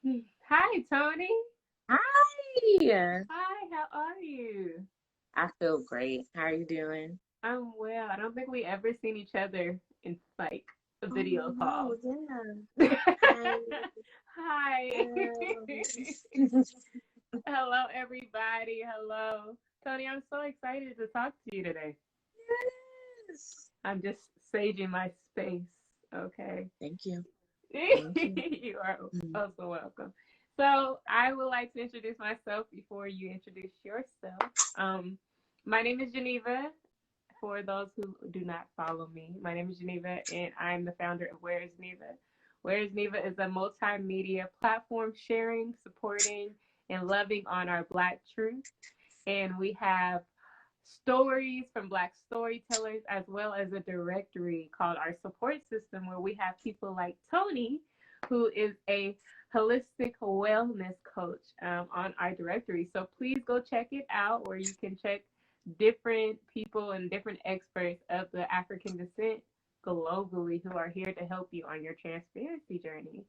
Hi, Tony. Hi. Hi, how are you? I feel great. How are you doing? I'm well. I don't think we ever seen each other in like a Oh video no, call. yeah. Hi. Hi. Hello. Hello, everybody. Hello. Tony, I'm so excited to talk to you today. Yes. I'm just saging my space. Okay. Thank you. Thank you. You are Mm. also welcome. So, I would like to introduce myself before you introduce yourself. Um, my name is Geneva. For those who do not follow me, my name is Geneva, and I'm the founder of Where is Neva. Where is Neva is a multimedia platform sharing, supporting, and loving on our Black truth. And we have stories from Black storytellers, as well as a directory called our support system, where we have people like Tony, who is a holistic wellness coach on our directory. So please go check it out, where you can check different people and different experts of the African descent globally who are here to help you on your transparency journey.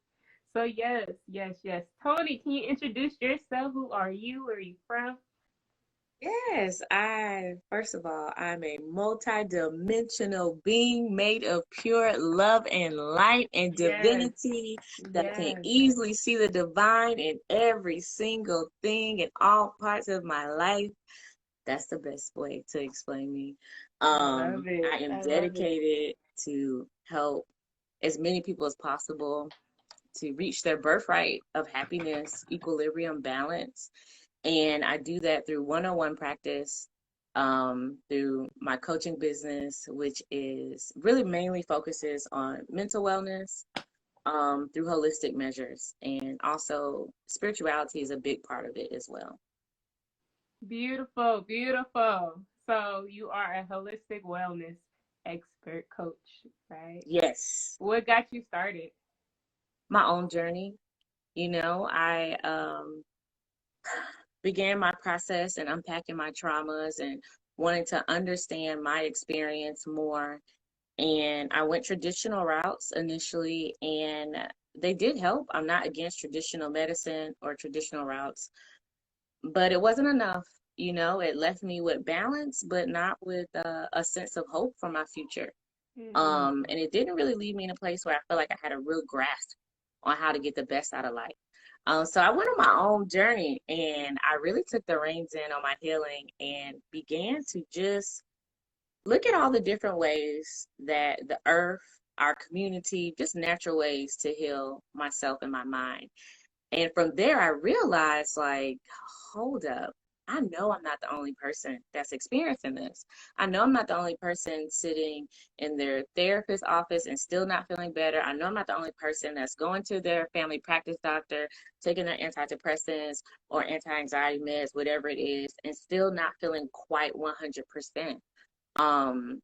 So yes, yes, yes. Tony, can you introduce yourself? Who are you? Where are you from? Yes, first of all, I'm a multi-dimensional being made of pure love and light and Yes, divinity that can yes. easily see the divine in every single thing in all parts of my life. That's the best way to explain me. I love I it. am I love it. dedicated to help as many people as possible to reach their birthright of happiness, equilibrium, balance. And I do that through one-on-one practice, through my coaching business, which is really mainly focuses on mental wellness, through holistic measures. And also spirituality is a big part of it as well. Beautiful, beautiful. So you are a holistic wellness expert coach, right? Yes, What got you started? my own journey. I began my process and unpacking my traumas and wanting to understand my experience more. And I went traditional routes initially, and they did help. I'm not against traditional medicine or traditional routes, but it wasn't enough. It left me with balance, but not with a sense of hope for my future. Mm-hmm. And it didn't really leave me in a place where I felt like I had a real grasp on how to get the best out of life. So I went on my own journey and I really took the reins in on my healing and began to just look at all the different ways that the earth, our community, just natural ways to heal myself and my mind. And from there, I realized, like, hold up. I know I'm not the only person that's experiencing this. I know I'm not the only person sitting in their therapist office and still not feeling better. I know I'm not the only person that's going to their family practice doctor, taking their antidepressants or anti-anxiety meds, whatever it is, and still not feeling quite 100%. Um,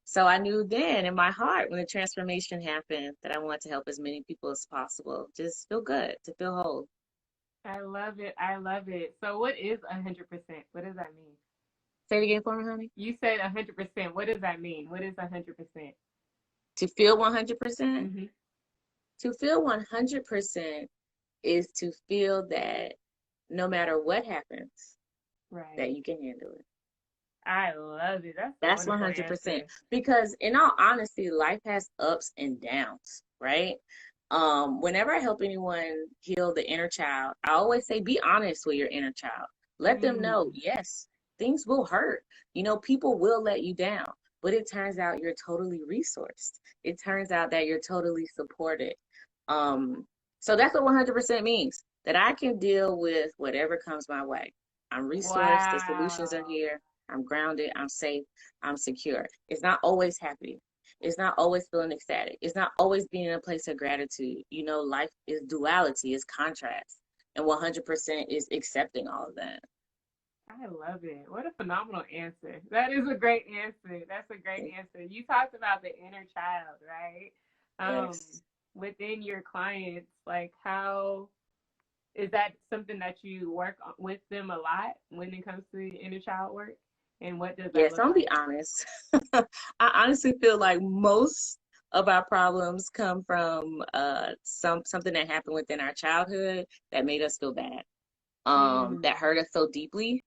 so I knew then in my heart when the transformation happened that I wanted to help as many people as possible. Just feel good, to feel whole. I love it. I love it. So what is 100%? What does that mean? Say it again for me, honey. You said 100%. What does that mean? What is 100%? To feel 100%. Mm-hmm. To feel 100% is to feel that no matter what happens, that Right. you can handle it. I love it. That's a That's wonderful 100%. answer. Because in all honesty, life has ups and downs, right? Whenever I help anyone heal the inner child, I always say be honest with your inner child. Let them know, Mm. yes, things will hurt. People will let you down, but it turns out you're totally resourced. It turns out that you're totally supported. Um, so that's what 100% means, that I can deal with whatever comes my way. I'm resourced, the solutions are Wow. here. I'm grounded, I'm safe, I'm secure. It's not always happy. It's not always feeling ecstatic. It's not always being in a place of gratitude. Life is duality, it's contrast. And 100% is accepting all of that. I love it. What a phenomenal answer. That is a great answer. That's a great answer. You talked about the inner child, right? Um, Yes. within your clients, like how is that something that you work with them a lot when it comes to inner child work? And what does that Yes, look I'm gonna be like? honest. I honestly feel like most of our problems come from something that happened within our childhood that made us feel bad, Mm. that hurt us so deeply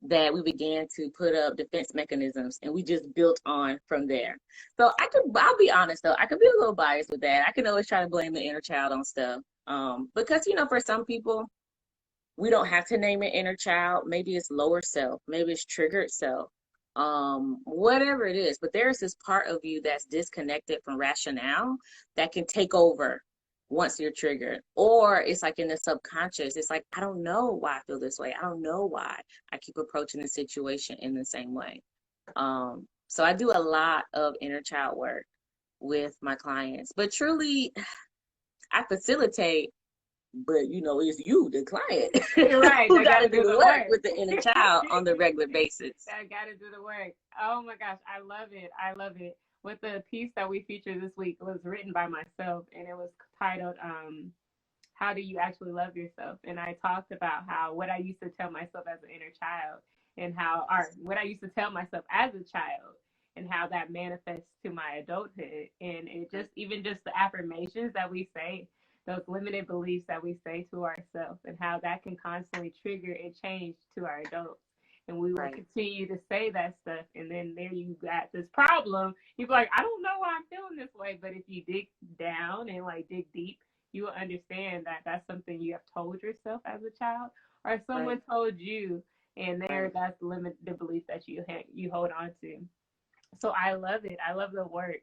that we began to put up defense mechanisms, and we just built on from there. So I'll be honest though, I could be a little biased with that. I can always try to blame the inner child on stuff. Because for some people, we don't have to name it inner child. Maybe it's lower self, maybe it's triggered self, whatever it is. But there's this part of you that's disconnected from rationale that can take over once you're triggered. Or it's like in the subconscious, it's like, I don't know why I feel this way. I don't know why I keep approaching the situation in the same way. So I do a lot of inner child work with my clients, but truly I facilitate, but it's you, the client, Right. who I got gotta to do do the the work work. with the inner child on the regular basis. I gotta do the work. Oh my gosh, I love it. I love it. With the piece that we featured this week was written by myself, and it was titled "How Do You Actually Love Yourself?" And I talked about how what I used to tell myself as an inner child, and or what I used to tell myself as a child, and how that manifests to my adulthood. And it just the affirmations that we say, those limited beliefs that we say to ourselves, and how that can constantly trigger and change to our adults. And we will Right. continue to say that stuff, and then there you got this problem. You're like, I don't know why I'm feeling this way, but if you dig down and like dig deep, you will understand that that's something you have told yourself as a child, or Right. someone told you, and Right. that's the belief that you hold on to. So I love it. I love the work.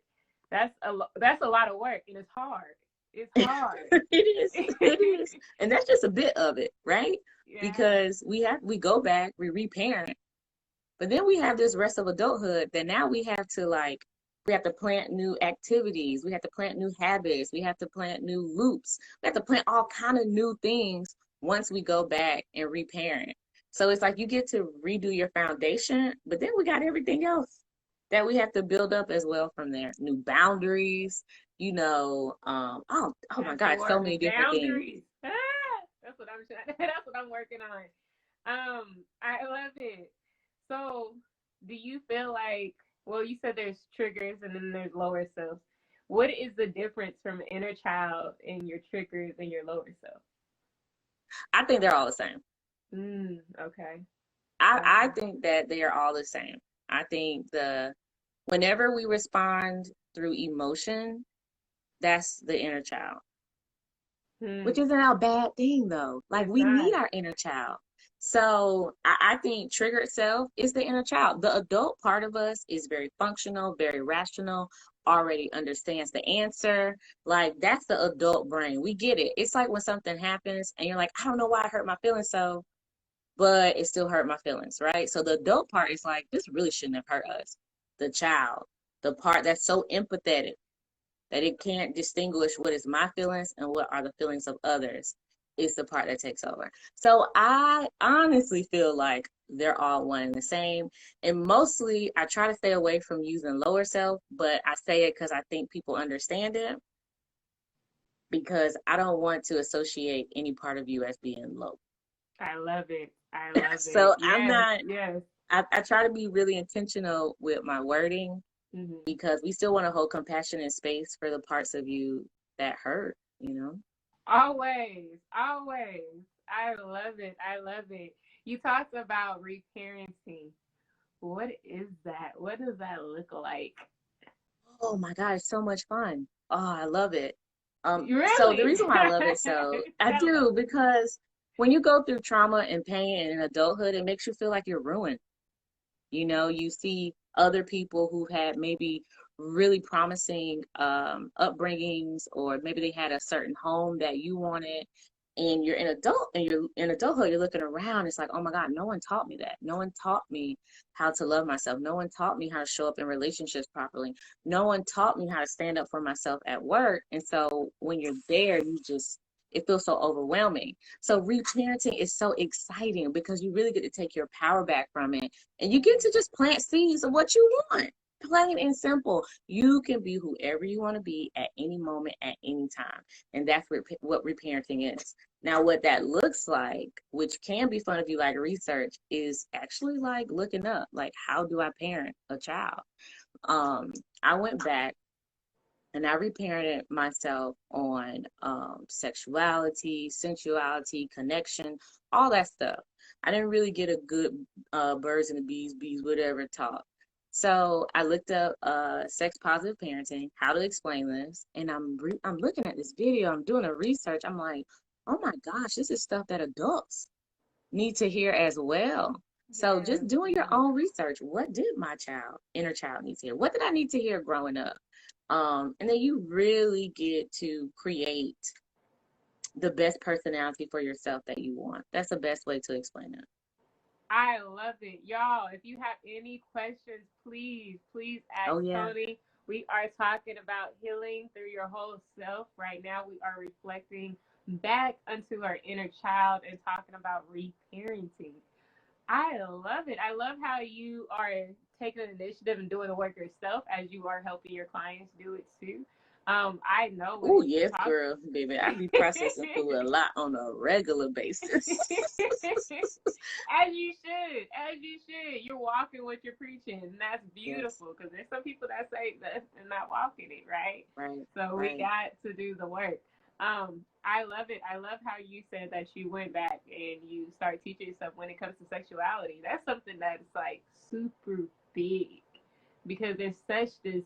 That's a lot of work, and it's hard. It's hard. It is. It is. And that's just a bit of it, right? Yeah, Because we go back, we reparent, but then we have this rest of adulthood that now we have to plant new activities, we have to plant new habits, we have to plant new loops, we have to plant all kind of new things once we go back and reparent. So it's like you get to redo your foundation, but then we got everything else that we have to build up as well from there. New boundaries, oh my that's the God, so word. many different things. Boundaries. Ah, that's what I'm trying. That's what I'm working on. I love it. So, do you feel like? Well, you said there's triggers and then there's lower selves. What is the difference from inner child and your triggers and your lower self? I think they're all the same. Okay. I Okay. think that they are all the same. I think whenever we respond through emotion, that's the inner child, which Hmm. isn't a bad thing though. Like It's we need not. our inner child. So I think triggered self is the inner child. The adult part of us is very functional, very rational, already understands the answer. Like that's the adult brain. We get it. It's like when something happens and you're like, I don't know why I hurt my feelings so, but it still hurt my feelings, right? So the adult part is like, this really shouldn't have hurt us. The child, the part that's so empathetic that it can't distinguish what is my feelings and what are the feelings of others, is the part that takes over. So I honestly feel like they're all one and the same. And mostly I try to stay away from using lower self, but I say it because I think people understand it, because I don't want to associate any part of you as being low. I love it. I love it. So I'm Yes. not, Yes. I try to be really intentional with my wording, Hmm. because we still want to hold compassion and space for the parts of you that hurt. Always. Always. I love it. I love it. You talked about reparenting. What is that? What does that look like? Oh my God, it's so much fun. Oh, I love it. So the Really? reason why I love it, so I Tell us. do, because when you go through trauma and pain in adulthood, it makes you feel like you're ruined. You see other people who had maybe really promising upbringings, or maybe they had a certain home that you wanted, and you're in adulthood, you're looking around, it's like, oh my God, no one taught me that. No one taught me how to love myself. No one taught me how to show up in relationships properly. No one taught me how to stand up for myself at work. And so when you're there, it feels so overwhelming. So reparenting is so exciting because you really get to take your power back from it, and you get to just plant seeds of what you want. Plain and simple. You can be whoever you want to be at any moment, at any time. And that's what reparenting is. Now, what that looks like, which can be fun if you like research, is actually like looking up, like, how do I parent a child? Um, I went back And I reparented myself on sexuality, sensuality, connection, all that stuff. I didn't really get a good birds and the bees, whatever talk. So I looked up sex positive parenting, how to explain this, and I'm looking at this video. I'm doing a research. I'm like, oh my gosh, this is stuff that adults need to hear as well. So Yes, just doing your yes. own research. What did my inner child need to hear? What did I need to hear growing up? And then you really get to create the best personality for yourself that you want. That's the best way to explain it. I love it. Y'all, if you have any questions, please ask Oh yeah. Toni. We are talking about healing through your whole self. Right now, we are reflecting back unto our inner child and talking about reparenting. I love it. I love how you are taking an initiative and doing the work yourself as you are helping your clients do it too. I know Oh when you yes, talk. girl, baby. I be processing food a lot on a regular basis. As you should, as you should. You're walking what you're preaching, and that's Yes. beautiful. Because there's some people that say that and not walking it, right? Right. So we Right. got to do the work. I love it. I love how you said that you went back and you start teaching yourself when it comes to sexuality. That's something that's like super big because there's such this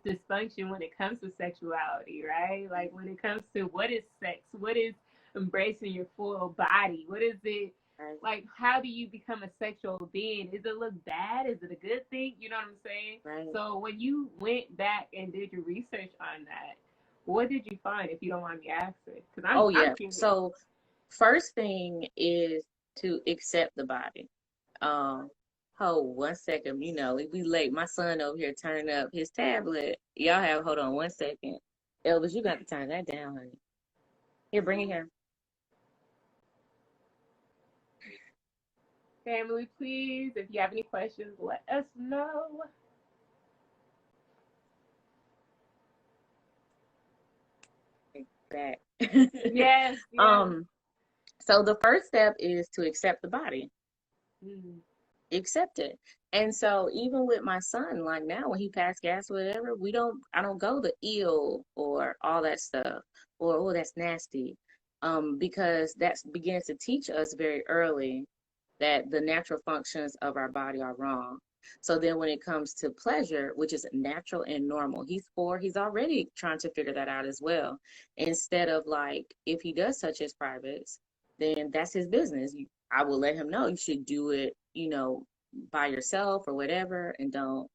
dysfunction when it comes to sexuality, right? Like when it comes to what is sex, what is embracing your full body, what is it Right. like? How do you become a sexual being? Is it look bad? Is it a good thing? You know what I'm saying? Right. So when you went back and did your research on that, what did you find? If you don't mind me asking, because Oh I'm yeah. curious. So first thing is to accept the body. Um, hold 1 second. We late. My son over here turning up his tablet. Y'all hold on 1 second. Elvis, you got to turn that down, honey. Here, bring it here. Family, please, if you have any questions, let us know. Back. Yes, yes. um, so the first step is to accept the body. Mm. Accept it. And so even with my son, like now when he passed gas, whatever, I don't go the ill or all that stuff or oh that's nasty. Because that begins to teach us very early that the natural functions of our body are wrong. So then when it comes to pleasure, which is natural and normal, he's 4, he's already trying to figure that out as well. Instead of like, if he does touch his privates, then that's his business. I will let him know you should do it, by yourself or whatever, and don't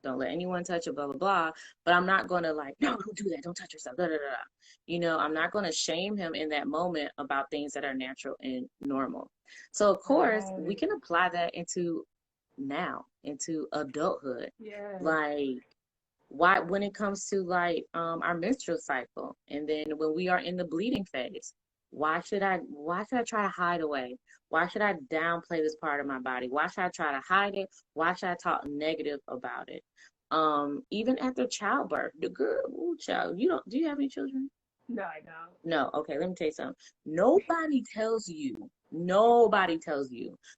let anyone touch it, blah blah blah. But I'm not gonna like, no, don't do that, don't touch yourself, da da da. I'm not gonna shame him in that moment about things that are natural and normal. So of course we Right. can apply that into adulthood. Yes. Like why when it comes to like our menstrual cycle and then when we are in the bleeding phase, why should I try to hide away? Why should I downplay this part of my body? Why should I try to hide it? Why should I talk negative about it? Even after childbirth, the girl, ooh, child, do you have any children? No, I don't. No. Okay, let me tell you something. Nobody tells you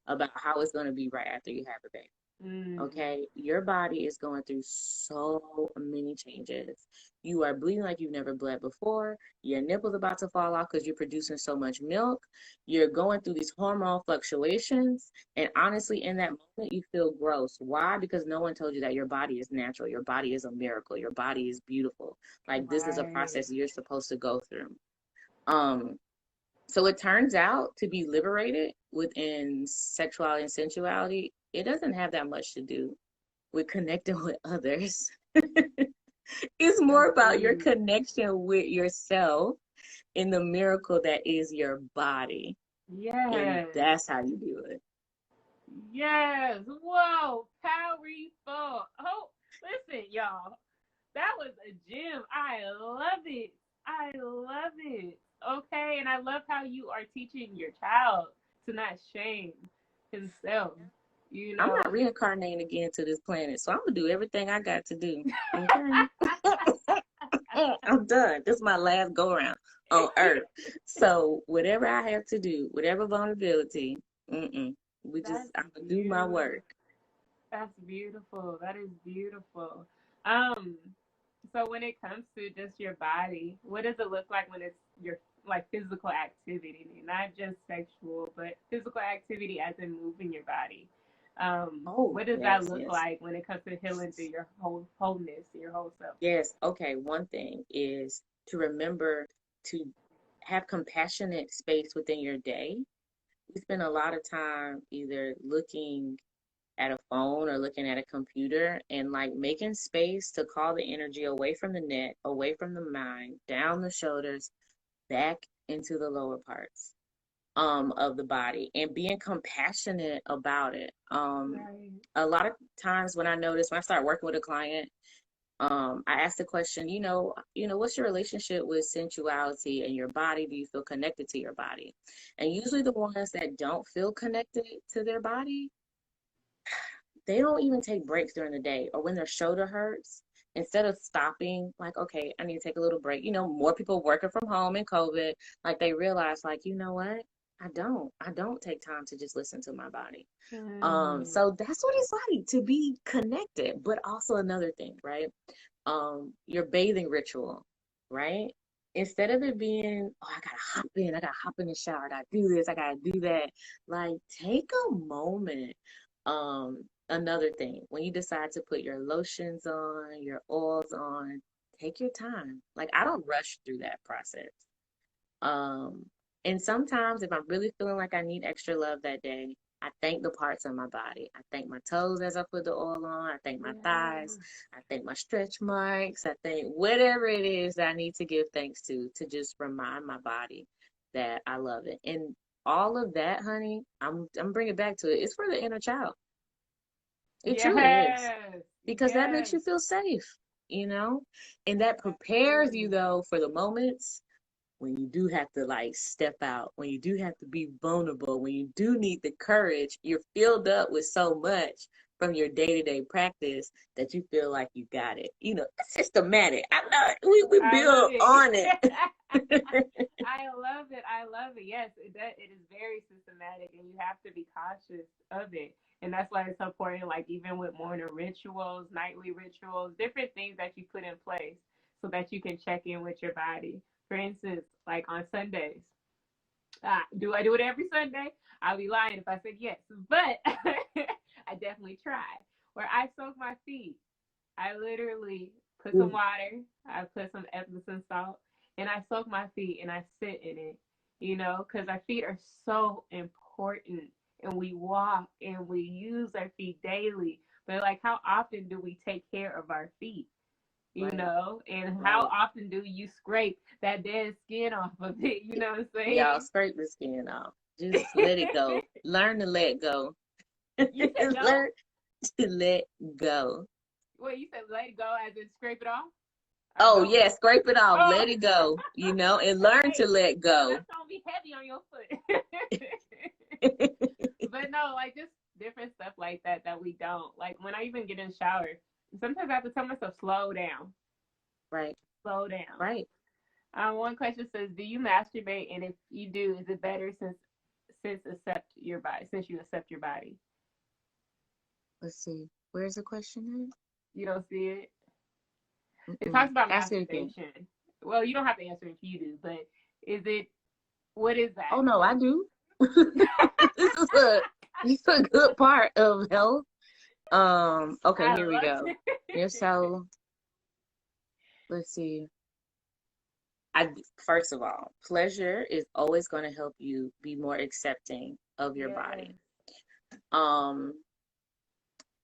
about how it's going to be right after you have a baby. Mm. Okay, your body is going through so many changes. You are bleeding like you've never bled before. Your nipple's about to fall off because you're producing so much milk. You're going through these hormone fluctuations. And honestly, in that moment, you feel gross. Why? Because no one told you that your body is natural. Your body is a miracle. Your body is beautiful. Like this is a Right. process you're supposed to go through. Um, so it turns out to be liberated within sexuality and sensuality, it doesn't have that much to do with connecting with others. It's more That's about your deep. connection with yourself in the miracle that is your body. And Yes. that's how you do it. Yes. Whoa. Powerful. Oh, listen, y'all. That was a gem. I love it. I love it. Okay. And I love how you are teaching your child to not shame himself. You I'm know. not reincarnating again to this planet, so I'm gonna do everything I got to do. Okay. I'm done. This is my last go around on Earth. So whatever I have to do, whatever vulnerability, That's I'm gonna do my beautiful. work. That's beautiful. That is beautiful. Um, So when it comes to just your body, what does it look like when it's your like physical activity, not just sexual, but physical activity as in moving your body? Oh, What does that yes, look yes. like when it comes to healing through your wholeness, your whole self? Yes. Okay. One thing is to remember to have compassionate space within your day. We spend a lot of time either looking at a phone or looking at a computer, and like making space to call the energy away from the neck, away from the mind, down the shoulders, back into the lower parts of the body, and being compassionate about it. Right. A lot of times when I notice, when I start working with a client, I ask the question, what's your relationship with sensuality and your body? Do you feel connected to your body? And usually the ones that don't feel connected to their body, they don't even take breaks during the day, or when their shoulder hurts, instead of stopping, like, okay, I need to take a little break. More people working from home in COVID, like they realize, like, you know what? I don't take time to just listen to my body. Mm. So that's what it's like to be connected. But also another thing, right? Your bathing ritual, right? Instead of it being, oh, I gotta hop in the shower, I gotta do this, I gotta do that. Like, take a moment. Another thing, when you decide to put your lotions on, your oils on, take your time. Like, I don't rush through that process. Um, and sometimes if I'm really feeling like I need extra love that day, I thank the parts of my body. I thank my toes as I put the oil on. I thank my thighs. Yes. I thank my stretch marks. I thank whatever it is that I need to give thanks to just remind my body that I love it. And all of that, honey, I'm bringing back to it. It's for the inner child. It truly is, Yes. because that makes Yes. you feel safe, you know, and that prepares you Absolutely. though for the moments when you do have to like step out, when you do have to be vulnerable, when you do need the courage, you're filled up with so much from your day-to-day practice that you feel like you got it. It's systematic. I know we I love build it. on it. I love it. I love it. Yes, it is very systematic, and you have to be cautious of it. And that's why it's so important. Like even with morning rituals, nightly rituals, different things that you put in place so that you can check in with your body. For instance, like on Sundays, do I do it every Sunday? I'll be lying if I said yes, but I definitely try. Where I soak my feet, I literally put some water, I put some Epsom salt, and I soak my feet and I sit in it, because our feet are so important, and we walk and we use our feet daily. But like, how often do we take care of our feet? Right, And how right. often do you scrape that dead skin off of it? You know what I'm Y'all saying? scrape the skin off. Just let it go. Learn to let go. You said don't? Learn to let go. Well, you said let it go as in scrape it off? Or Oh, don't? yeah, scrape it off, Oh, let it go, and learn to hey, let go. that's gonna be heavy on your foot. But no, like just different stuff like that we don't. Like when I even get in the shower, sometimes I have to tell myself, slow down, Right, slow down. right. One question says, do you masturbate? And if you do, is it better since you accept your body? Let's see. Where's the question You don't see it? at? It talks about Ask it again. masturbation. Well, you don't have to answer if you do, but is it what is Oh that? no, I do. This is a good part of health. Okay, I here we love go. You're it. so, let's see. I First of all, pleasure is always going to help you be more accepting of your Yes, body. Um,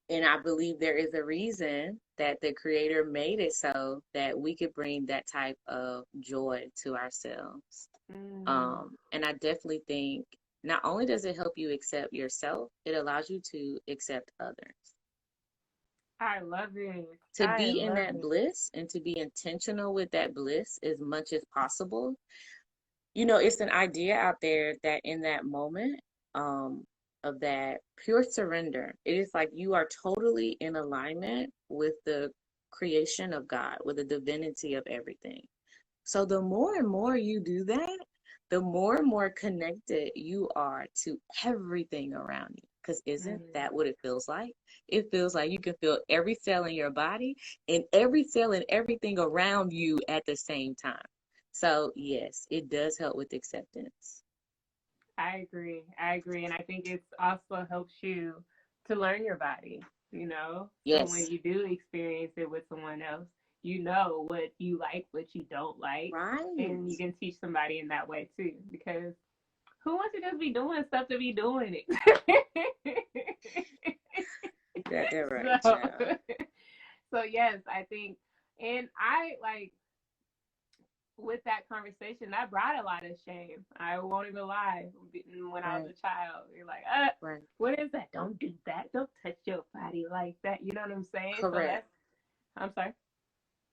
and I believe there is a reason that the creator made it so that we could bring that type of joy to ourselves. mm, And I definitely think not only does it help you accept yourself, it allows you to accept others. I love it. To I be in love that it. bliss and to be intentional with that bliss as much as possible. It's an idea out there that in that moment, um, of that pure surrender, it is like you are totally in alignment with the creation of God, with the divinity of everything. So the more and more you do that, the more and more connected you are to everything around you. Because isn't Mm. that what it feels like? It feels like you can feel every cell in your body and every cell and everything around you at the same time. So, yes, it does help with acceptance. I agree. I agree. And I think it also helps you to learn your body, you know? So when Yes. you do experience it with someone else, you know what you like, what you don't like. Right. And you can teach somebody in that way too. Because who wants to just be doing stuff to be doing it? That right, so, child. so yes, I think, and I like with that conversation, that brought a lot of shame. I won't even lie. When I was Right, a child, you're like, right. what is that? Don't do that. Don't touch your body like that. You know what I'm saying? So Correct. that's, I'm sorry.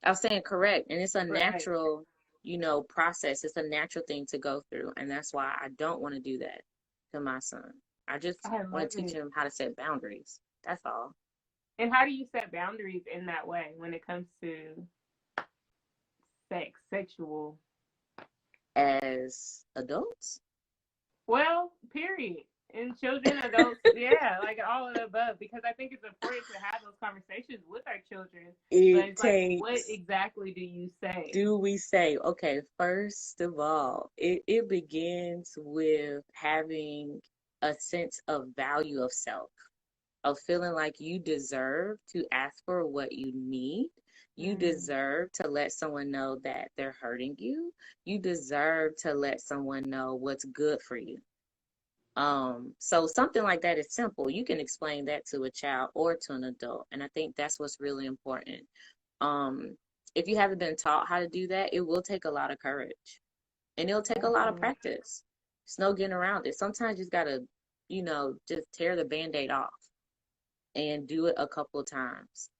I was saying correct. And it's a Right. natural, process. It's a natural thing to go through. And that's why I don't want to do that to my son. I just I want love to teach it. him how to set boundaries. That's all. And how do you set boundaries in that way when it comes to sexual? As adults, Well, period. And children, adults, yeah, like all of the above. Because I think it's important to have those conversations with our children. But it it's like, what takes, exactly do you say? do we say, okay, first of all, it begins with having a sense of value of self, of feeling like you deserve to ask for what you need. You Mm. deserve to let someone know that they're hurting you. You deserve to let someone know what's good for you. So something like that is simple. You can explain that to a child or to an adult. And I think that's what's really important. Um, if you haven't been taught how to do that, it will take a lot of courage and it'll take a lot of Mhm. practice. There's no getting around it. Sometimes you just gotta, just tear the band-aid off and do it a couple of times.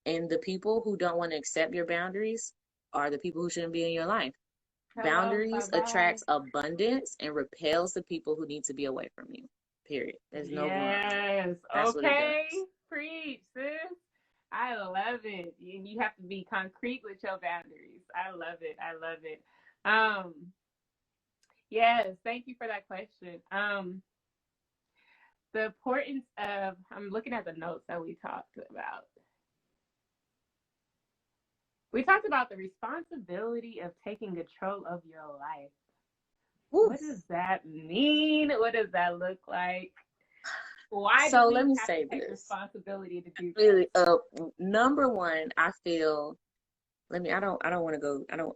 And the people who don't want to accept your boundaries are the people who shouldn't be in your life. Hello, bye Boundaries bye. attracts abundance and repels the people who need to be away from you. Period. There's no going around it. Yes. That's what it Okay. does. Preach, sis. I love it. And you have to be concrete with your boundaries. I love it. I love it. Um, yes, thank you for that question. The importance of I'm looking at the notes that we talked about. We talked about the responsibility of taking control of your life. Woo. What does that mean? What does that look like? Why do So let we me have to say take this. responsibility to do that? Really, number one, I feel, I don't want to go, I don't,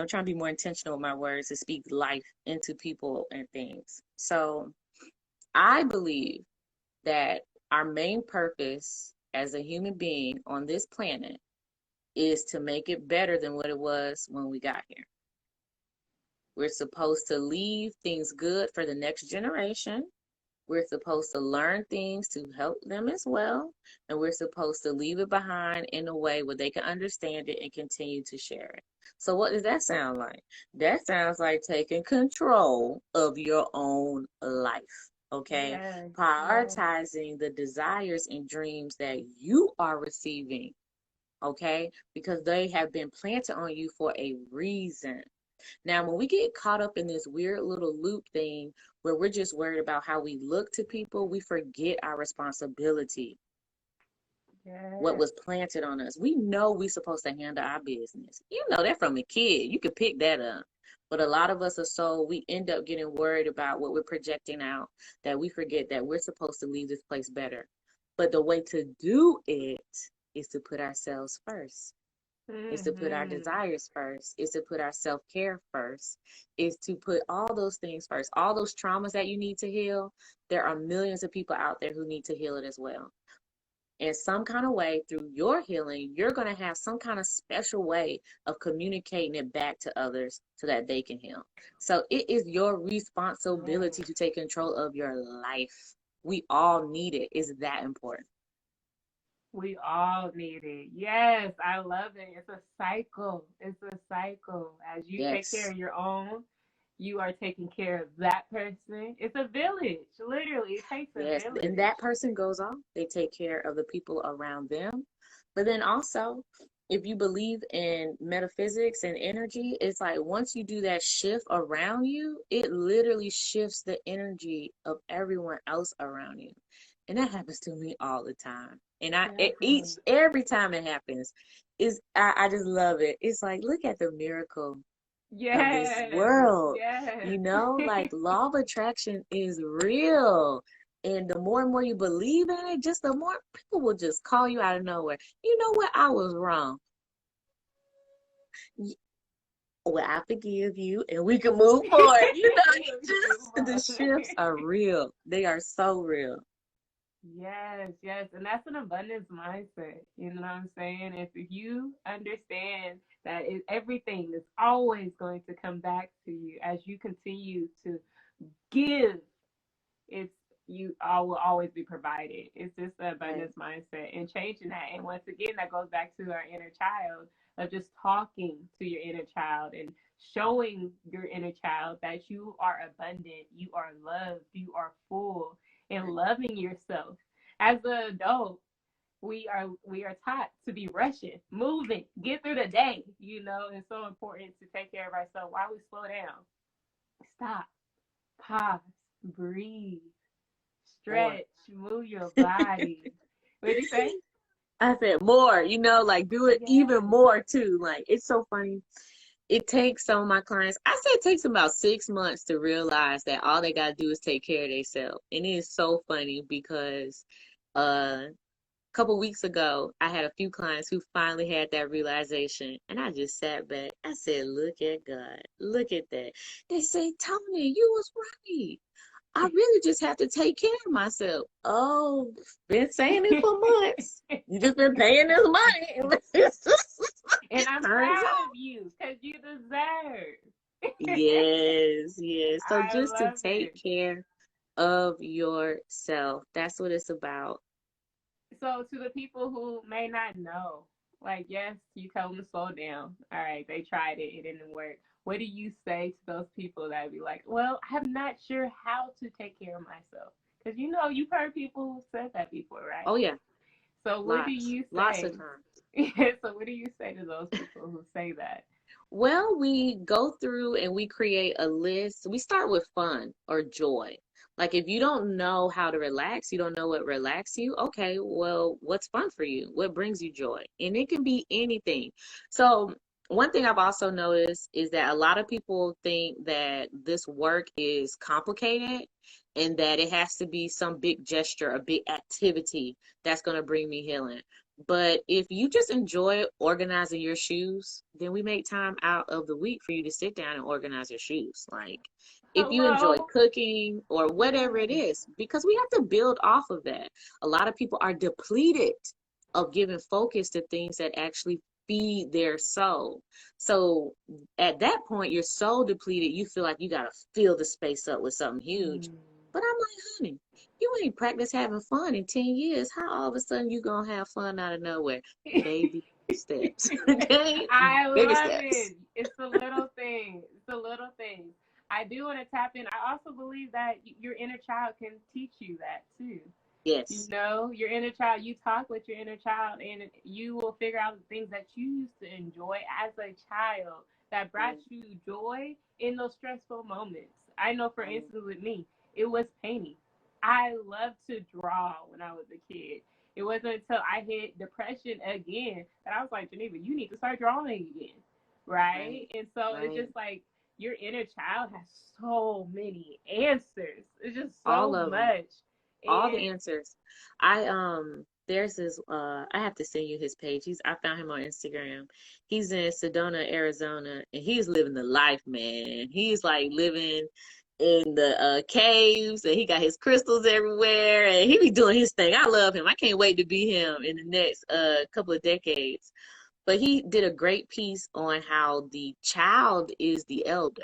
trying to be more intentional with my words to speak life into people and things. So I believe that our main purpose as a human being on this planet is to make it better than what it was when we got here. We're supposed to leave things good for the next generation. We're supposed to learn things to help them as well. And we're supposed to leave it behind in a way where they can understand it and continue to share it. So, what does that sound like? That sounds like taking control of your own life. Okay. Yes, yes. Prioritizing the desires and dreams that you are receiving. Okay. Because they have been planted on you for a reason. Now, when we get caught up in this weird little loop thing where we're just worried about how we look to people, we forget our responsibility, what Yes. was planted on us. We know we're supposed to handle our business. You know that from a kid. You could pick that up. But a lot of us are so, we end up getting worried about what we're projecting out that we forget that we're supposed to leave this place better. But the way to do it is to put ourselves first, is to put our Mm-hmm. desires first, is to put our self-care first, is to put all those things first. All those traumas that you need to heal, there are millions of people out there who need to heal it as well. In some kind of way, through your healing, you're going to have some kind of special way of communicating it back to others so that they can heal. So it is your responsibility to take control of your life. We all need it. It's that important. We all need it. Yes, I love it. It's a cycle. It's a cycle. As you take care Yes. of your own, you are taking care of that person. It's a village. Literally, it takes a Yes, and village. that person goes off. They take care of the people around them. But then also, if you believe in metaphysics and energy, it's like once you do that shift around you, it literally shifts the energy of everyone else around you. And that happens to me all the time. And Definitely. every time it happens, I just love it. It's like, look at the miracle of this Yes, world. yes. You know, like law of attraction is real. And the more and more you believe in it, just the more people will just call you out of nowhere. You know what? I was wrong. Y- Well, I forgive you and we can move forward. You know, the shifts are real. They are so real. Yes, yes. And that's an abundance mindset. You know what I'm saying? If you understand that everything is always going to come back to you as you continue to give, it's you all will always be provided. It's just the Right. abundance mindset and changing that. And once again, that goes back to our inner child of just talking to your inner child and showing your inner child that you are abundant, you are loved, you are full, and loving yourself. As an adult, we are taught to be rushing, moving, get through the day. You know, it's so important to take care of ourselves. Why we slow down, stop, pause, breathe, More. stretch, move your body. What did you say? I said more, you know, like do it even Yes. more too. Like it's so funny. It takes some of my clients, I say it takes them about 6 months to realize that all they gotta do is take care of themselves. And it is so funny because a couple weeks ago I had a few clients who finally had that realization and I just sat back. I said, look at God. Look at that. They say, Tony, you was right. I really just have to take care of myself. Oh, been saying it for months. You just been paying this money. And I'm Turns proud out. of you because you deserve. Yes, yes. So I just to love take it. care of yourself. That's what it's about. So, to the people who may not know, like, yes, you tell them to slow down. All right, they tried it, it didn't work. What do you say to those people that be like, well, I'm not sure how to take care of myself? Because you know, you've heard people who said that before, right? Oh yeah, So, what do lots. you Lots of say? times. So, what do you say to those people who say that? Well, we go through and we create a list. We start with fun or joy. Like if you don't know how to relax, you don't know what relax you. Okay, well, what's fun for you? What brings you joy? And it can be anything. So one thing I've also noticed is that a lot of people think that this work is complicated and that it has to be some big gesture, a big activity that's going to bring me healing. But if you just enjoy organizing your shoes, then we make time out of the week for you to sit down and organize your shoes. Like if you enjoy Hello? cooking or whatever it Yes. is, because we have to build off of that. A lot of people are depleted of giving focus to things that actually feed their soul. So at that point, you're so depleted, you feel like you got to fill the space up with something huge. Mm. But I'm like, honey, you ain't practiced having fun in 10 years. How all of a sudden you gonna have fun out of nowhere? Baby steps. Okay? I Baby love steps. it. It's the little things. It's the little things. I do want to tap in. I also believe that your inner child can teach you that too. You Yes. know, your inner child, you talk with your inner child and you will figure out the things that you used to enjoy as a child that brought Mm, you joy in those stressful moments. I know, for mm, instance, with me, it was painting. I loved to draw when I was a kid. It wasn't until I hit depression again that I was like, Geneva, you need to start drawing again. right. Right? And so it's Right. just like your inner child has so many answers. It's just All so of them. much. All the And answers. There's this I have to send you his page. I found him on Instagram. He's in Sedona, Arizona, and he's living the life, man. He's like living in the caves and he got his crystals everywhere and he be doing his thing. I love him. I can't wait to be him in the next couple of decades. But he did a great piece on how the child is the elder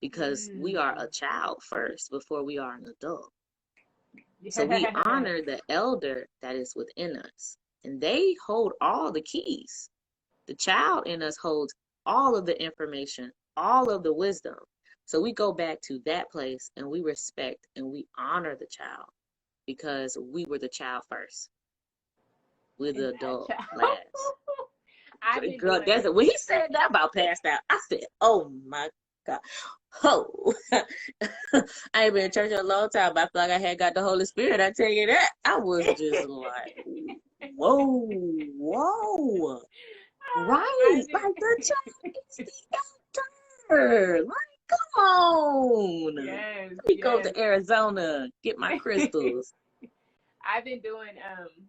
because we are a mm, child first before we are an adult. So we yes. honor the elder that is within us, and they hold all the keys. The child in us holds all of the information, all of the wisdom. So we go back to that place and we respect and we honor the child because we were the child first. We're Is the that adult child? last. I've been Girl, doing that's it. it. When he said that about passed out, I said, "Oh my God." Ho! I ain't been in church in a long time, but I feel like I had got the Holy Spirit. I tell you that. I was just like, whoa, whoa. Right. I Like the did. child is the elder. Like, come on. Yes, Let me go yes. to Arizona, get my crystals. I've been doing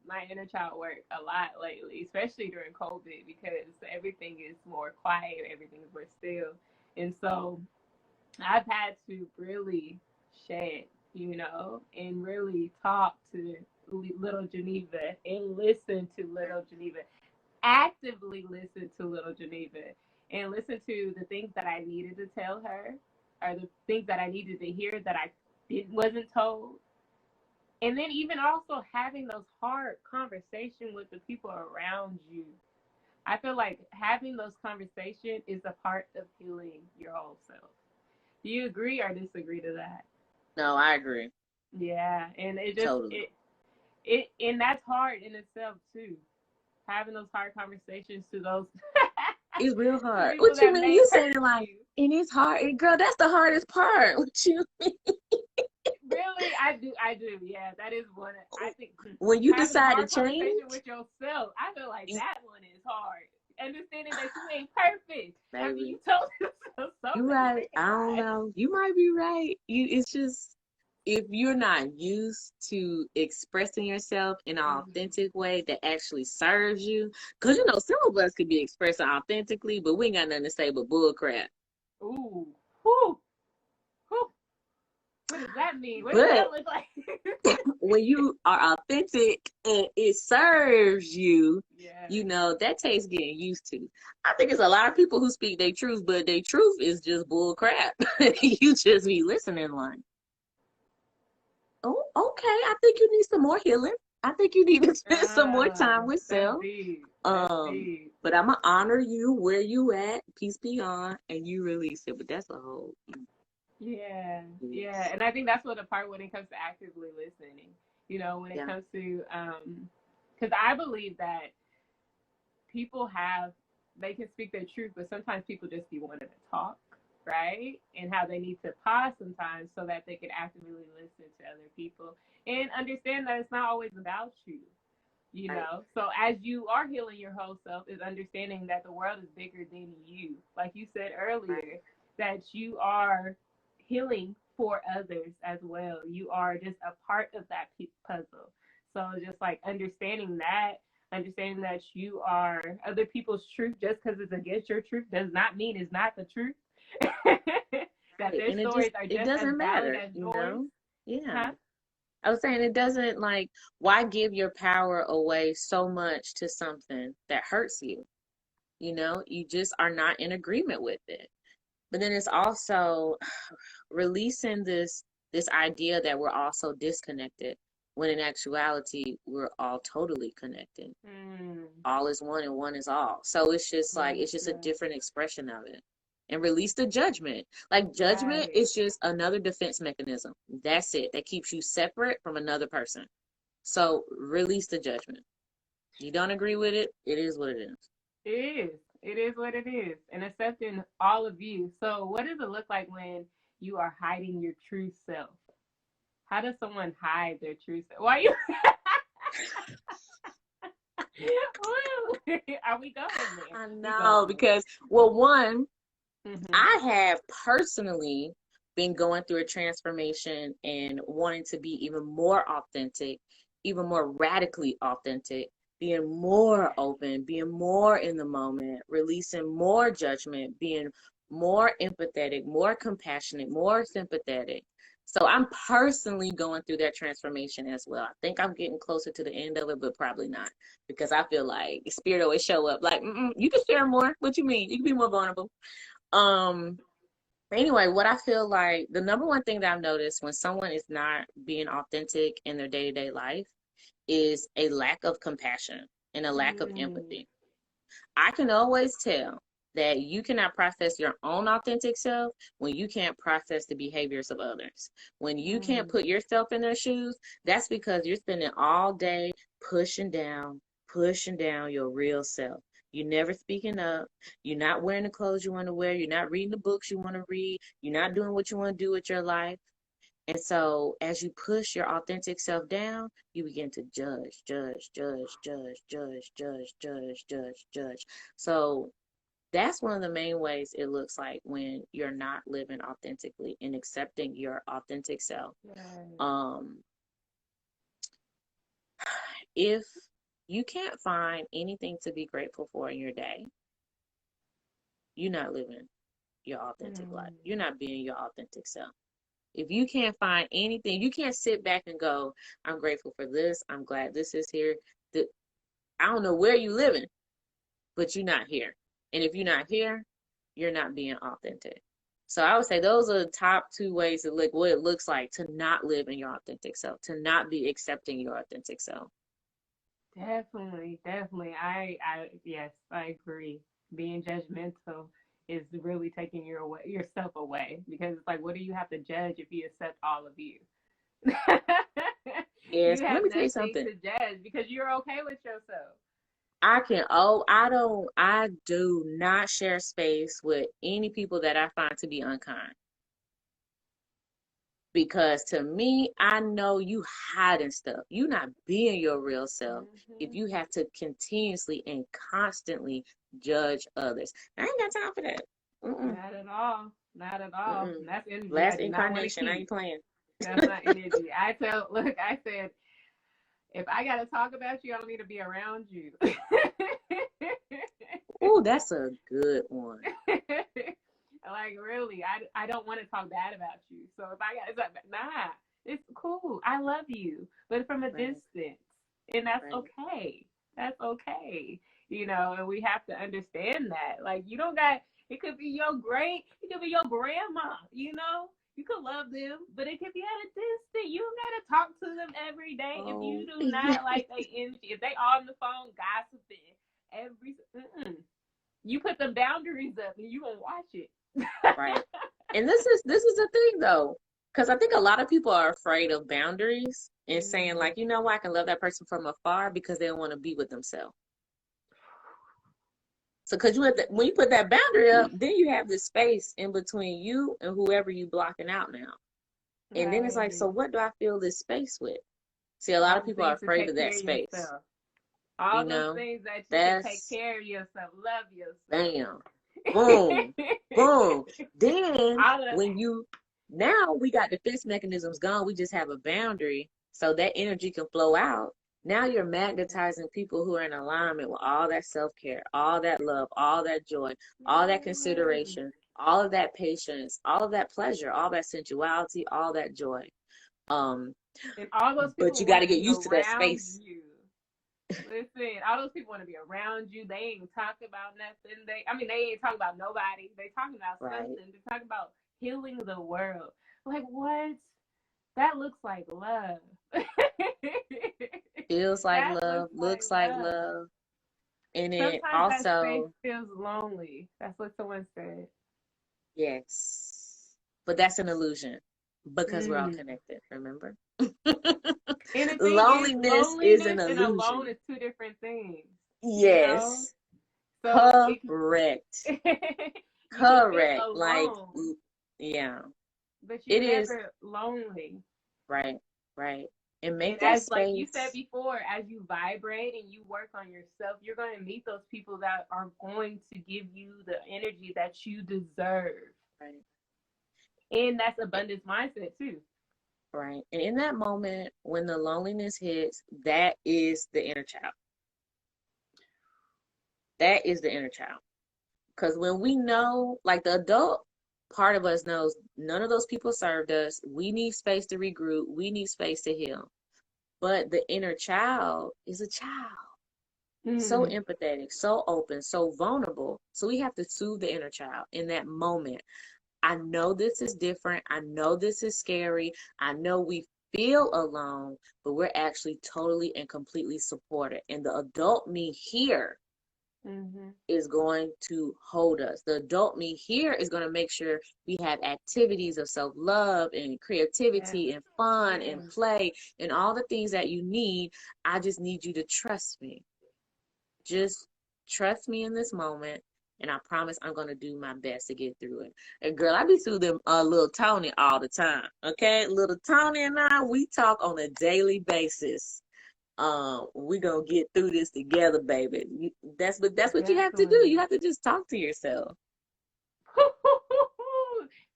my inner child work a lot lately, especially during COVID because everything is more quiet, everything is more still. And so I've had to really shed, and really talk to little Geneva and listen to little Geneva, actively listen to little Geneva and listen to the things that I needed to tell her or the things that I needed to hear that I wasn't told. And then even also having those hard conversations with the people around you. I feel like having those conversations is a part of healing your whole self. Do you agree or disagree to that? No, I agree. Yeah, and it just Totally. it and that's hard in itself too. Having those hard conversations to those It's real to hard. people What you that mean? may You hurt saying like, you. and it's hard. And girl, that's the hardest part. What you mean? Really, I do. Yeah, that is one. I think When you having a decide to hard change, conversation with yourself, I feel like you, that one is hard. Understanding that you ain't perfect after baby, you told yourself so you many right. freaking I don't times. know. You might be right. It's just if you're not used to expressing yourself in an Mm-hmm. authentic way that actually serves you, because some of us could be expressing authentically, but we ain't got nothing to say but bull crap. Ooh, whew, whew. What does that mean? What does But that look like? when you are authentic and it serves you, Yeah. that takes getting used to. I think it's a lot of people who speak their truth, but their truth is just bull crap. You just be listening like, oh, okay, I think you need some more healing. I think you need to spend some more time with That's self. deep. That's Um, deep. but I'm gonna honor you where you at, peace be on, and you release it. But that's a whole Yeah, yeah, yes. and I think that's what the part when it comes to actively listening. When it Yeah. comes to, because I believe that people they can speak their truth, but sometimes people just be wanting to talk, right? And how they need to pause sometimes so that they can actively listen to other people and understand that it's not always about you. Right. So as you are healing your whole self, is understanding that the world is bigger than you. Like you said Right. earlier, that you are healing for others as well. You are just a part of that puzzle. So just like understanding that you are other people's truth just because it's against your truth does not mean it's not the truth. That Right. their And stories are it just as doesn't valid matter, as yours. Yeah. Huh? I was saying it doesn't like why give your power away so much to something that hurts you? You just are not in agreement with it. But then it's also releasing this idea that we're also disconnected when in actuality we're all totally connected. Mm, All is one and one is all. So it's just like yes, it's just a yes. different expression of it. And release the judgment. Like judgment Right. is just another defense mechanism. That's it. That keeps you separate from another person. So release the judgment. You don't agree with it, it is what it is. It is. It is what it is. And accepting all of you. So, what does it look like when you are hiding your true self? How does someone hide their true self? Why you? Are we going there? I We know going because well one, there. Mhm. I have personally been going through a transformation and wanting to be even more authentic, even more radically authentic, being more open, being more in the moment, releasing more judgment, being more empathetic, more compassionate, more sympathetic. So I'm personally going through that transformation as well. I think I'm getting closer to the end of it, but probably not because I feel like spirit always show up like, you can share more. What you mean? You can be more vulnerable. Um, anyway, what I feel like the number one thing that I've noticed when someone is not being authentic in their day-to-day life is a lack of compassion and a lack of Mm. empathy. I can always tell that you cannot process your own authentic self when you can't process the behaviors of others. When you can't Mm. put yourself in their shoes, that's because you're spending all day pushing down your real self. You're never speaking up. You're not wearing the clothes you want to wear. You're not reading the books you want to read. You're not doing what you want to do with your life. And so as you push your authentic self down, you begin to judge, judge, judge, judge, judge, judge, judge, judge, judge. So that's one of the main ways it looks like when you're not living authentically and accepting your authentic self. Right. If you can't find anything to be grateful for in your day, you're not living your authentic life. You're not being your authentic self. If you can't find anything, you can't sit back and go, I'm grateful for this. I'm glad this is here. I don't know where you're living, but you're not here. And if you're not here, you're not being authentic. So I would say those are the top two ways to look what it looks like to not live in your authentic self, to not be accepting your authentic self. Definitely, definitely. Yes, I agree. Being judgmental is really taking yourself away, because it's like, what do you have to judge if you accept all of you? Yes, You let have me tell you nothing something. to judge because you're okay with yourself. I do not share space with any people that I find to be unkind. Because to me, I know you hiding stuff. You not being your real self if Hmm. you have to continuously and constantly judge others. I ain't got time for that. Mm-mm, Not at all. Not at all. mm-mm. And that's energy I Last do not want to incarnation, I ain't keep. playing. That's not energy. I said, if I got to talk about you, I don't need to be around you. Oh, that's a good one. Like, really, I don't want to talk bad about you. So if I got, it's like, nah, it's cool. I love you, but from a Right, distance, and that's right. okay. That's okay. And we have to understand that. Like, you don't got. It could be it could be your grandma. You could love them, but it could be at a distance. You don't gotta talk to them every day if you Oh, do not like they energy. If they on the phone gossiping every, you put the boundaries up and you gonna watch it. right. And this is the thing though, because I think a lot of people are afraid of boundaries and saying like, Mm. you know what, I can love that person from afar because they don't want to be with themselves. So, because when you put that boundary up, then you have this space in between you and whoever you blocking out now. And then it's like, Right. so what do I fill this space with? See, a lot All of the people are things to afraid of take that care of space. yourself. You All those know, things that you can take that's care of yourself, love yourself. bam, boom, boom. Then All of when you now we got defense mechanisms gone, we just have a boundary so that energy can flow out. Now you're magnetizing people who are in alignment with all that self-care, all that love, all that joy, all that that. consideration, all of that patience, all of that pleasure, all that sensuality, all that joy. Um, And all those but people you got want to to get be used to that around space. you. Listen, all those people want to be around you. They ain't talking about nothing. They ain't talking about nobody. They talking about Right. something. They talking about healing the world. Like, what? That looks like love. Feels like That looks love, like looks like love. love. And it Sometimes that space also, feels lonely. That's what someone said. yes, but that's an illusion because we're all Mm. connected, remember? And the thing is, Loneliness is an loneliness and alone illusion. is two different things. You know. Yes, So it correct. you can feel Correct. Like, alone, yeah, but you're it is. never lonely. Right, right. And And make that as like you said space. before, as you vibrate and you work on yourself, you're going to meet those people that are going to give you the energy that you deserve. Right, And that's abundance mindset too. right. And in that moment, when the loneliness hits, that is the inner child. That is the inner child. Because when we know, like the adult part of us knows none of those people served us. We need space to regroup. We need space to heal. But the inner child is a child, so Mm. empathetic, so open, so vulnerable. So we have to soothe the inner child in that moment. I know this is different. I know this is scary. I know we feel alone, but we're actually totally and completely supported. And the adult me here Mm-hmm. is going to hold us. The adult me here is going to make sure we have activities of self love and Yes. creativity and fun and Yes. play and all the things that you need. I just need you to trust me. Just trust me in this moment, and I promise I'm gonna do my best to get through it. And girl, I be through them little Toni all the time. Okay, little Toni and I, we talk on a daily basis. We gonna get through this together, baby. That's what you have to do. You Definitely. have to just talk to yourself.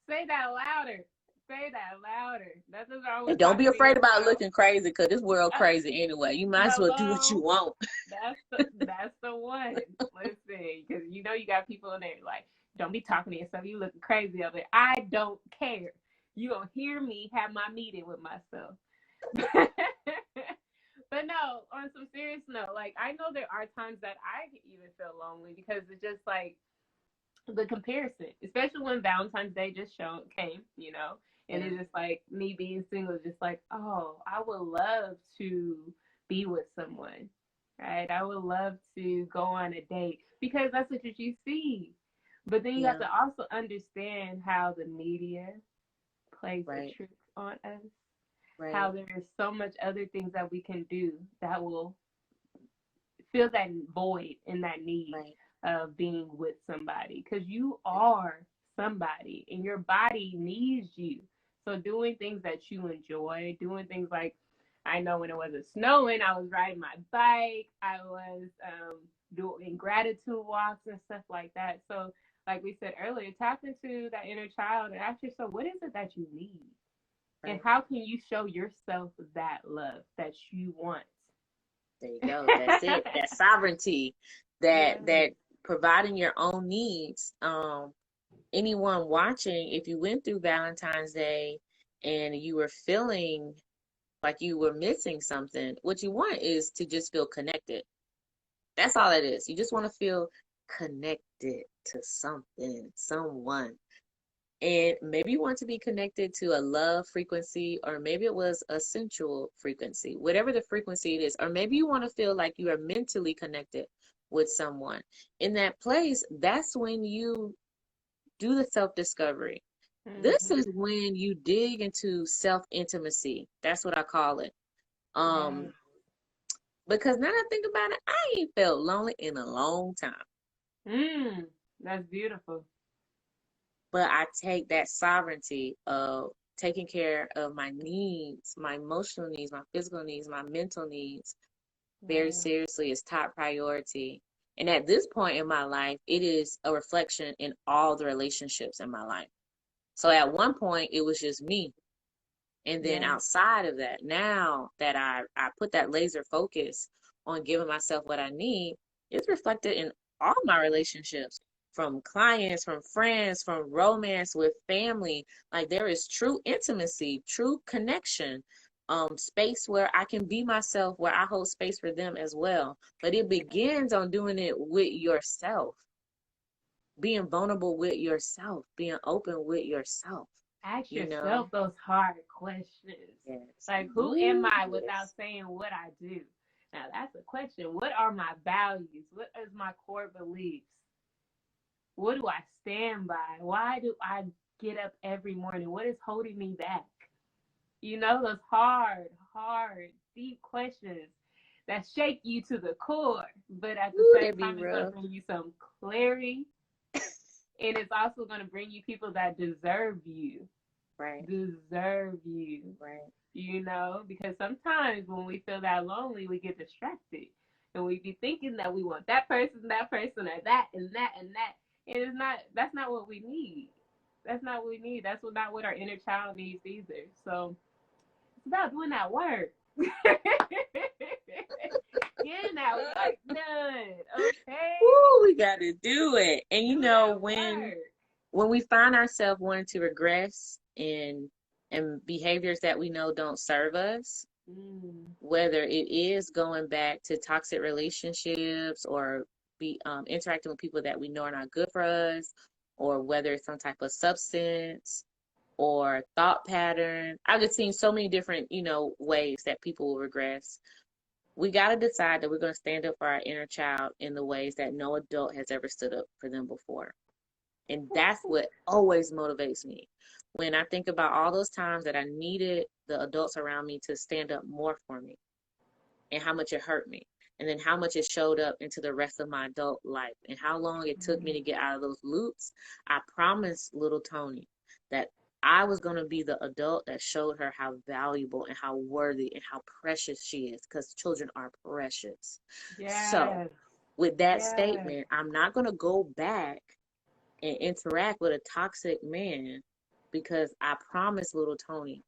Say that louder. Say that louder. Nothing's wrong And with don't be talking to afraid about yourself. looking crazy, because this world crazy anyway. You might as well do what you Hello. want. That's the one. Listen, because you know you got people in there like, don't be talking to yourself. You looking crazy over there. I don't care. You gonna hear me have my meeting with myself. But no, on some serious note, like I know there are times that I even feel lonely because it's just like the comparison, especially when Valentine's Day just came, and Yeah, it's just like me being single, just like, oh, I would love to be with someone, right? I would love to go on a date because that's what you see. But then you have yeah, to also understand how the media plays a right, trick on us, how right, there is so much other things that we can do that will fill that void and that need right, of being with somebody because you are somebody and your body needs you. So doing things that you enjoy, doing things like I know when it wasn't snowing, I was riding my bike, I was doing gratitude walks and stuff like that. So like we said earlier, tap into that inner child and ask yourself, what is it that you need? And right. how can you show yourself that love that you want? There you go. That's it. That sovereignty, Yes. that providing your own needs. Anyone watching, if you went through Valentine's Day and you were feeling like you were missing something, what you want is to just feel connected. That's all it is. You just want to feel connected to something, someone. And maybe you want to be connected to a love frequency, or maybe it was a sensual frequency, whatever the frequency it is. Or maybe you want to feel like you are mentally connected with someone. In that place, that's when you do the self-discovery. This Mm-hmm. is when you dig into self-intimacy. That's what I call it. Yes. Um, because now that I think about it, I ain't felt lonely in a long time. Mm, that's beautiful. But I take that sovereignty of taking care of my needs, my emotional needs, my physical needs, my mental needs very Yes. seriously as top priority. And at this point in my life, it is a reflection in all the relationships in my life. So at one point, it was just me. And then Yes. outside of that, now that I put that laser focus on giving myself what I need, it's reflected in all my relationships, from clients, from friends, from romance with family. Like there is true intimacy, true connection, space where I can be myself, where I hold space for them as well. But it begins on doing it with yourself, being vulnerable with yourself, being open with yourself, Ask you know? yourself those hard questions. Yes. Like, who am Ooh, I without yes. saying what I do? Now, that's a question. What are my values? What is my core beliefs? What do I stand by? Why do I get up every morning? What is holding me back? Those hard, deep questions that shake you to the core, but at the Ooh, they same be time, it's going to rough. bring you some clarity, and it's also going to bring you people that deserve you, Right, deserve you, right. because sometimes when we feel that lonely, we get distracted and we be thinking that we want that person, or that, and that, and that. And that's not what we need. That's not what we need. That's not what our inner child needs either. So it's about doing that work. Getting that work done. Okay? Ooh, we got to do it. And Do that work. when we find ourselves wanting to regress in behaviors that we know don't serve us, Mm. whether it is going back to toxic relationships, or be interacting with people that we know are not good for us, or whether it's some type of substance or thought pattern. I've just seen so many different, ways that people will regress. We got to decide that we're going to stand up for our inner child in the ways that no adult has ever stood up for them before. And that's what always motivates me. When I think about all those times that I needed the adults around me to stand up more for me, and how much it hurt me. and then how much it showed up into the rest of my adult life and how long it took me to get out of those loops, I promised little Toni that I was going to be the adult that showed her how valuable and how worthy and how precious she is, because children are precious. So, Yes. with that Yes. statement, I'm not going to go back and interact with a toxic man, because I promised little Toni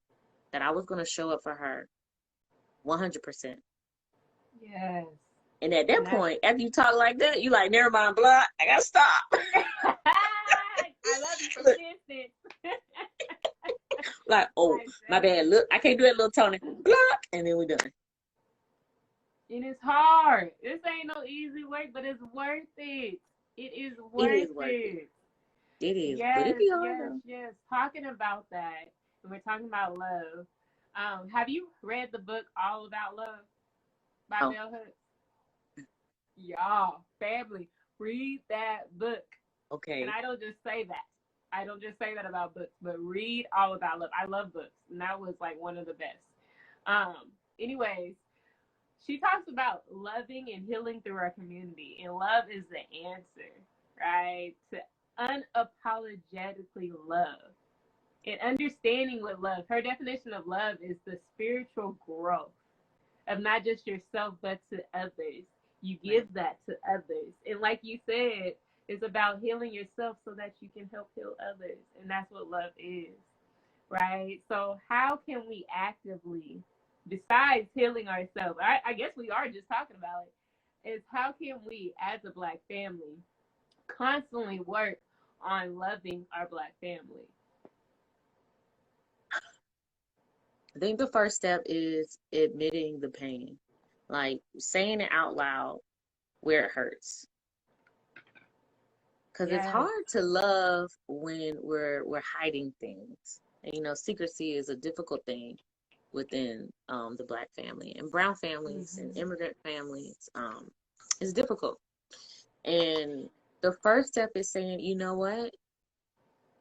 that I was going to show up for her 100%. Yes. And at that And that's point, after you talk like that, you like, never mind, blah, I got to stop. I love you from a distance. Like, oh, Like my that. bad. Look, I can't do it, little Toni. Block. And then we're done. And it's hard. This ain't no easy work, but it's worth it. It is It worth is worth it. it. It is. But it Yes, be hard, yes, though. yes. Talking about that, and we're talking about love. Have you read the book All About Love by Oh, Bell Hooks? Y'all, family, read that book. And okay. I don't just say that. I don't just say that about books, but read All About Love. I love books, and that was like one of the best. Anyways, she talks about loving and healing through our community, and love is the answer, right? To unapologetically love and understanding what love. Her definition of love is the spiritual growth of not just yourself but to others. You Right. give that to others, and like you said, it's about healing yourself so that you can help heal others, and that's what love is, right? So how can we actively, besides healing ourselves, I guess we are just talking about it, is how can we as a Black family constantly work on loving our Black family? I think the first step is admitting the pain, like saying it out loud where it hurts. Because it's Yes. hard to love when we're hiding things. And, secrecy is a difficult thing within the Black family and brown families and Mm-hmm. immigrant families. It's difficult. And the first step is saying, you know what?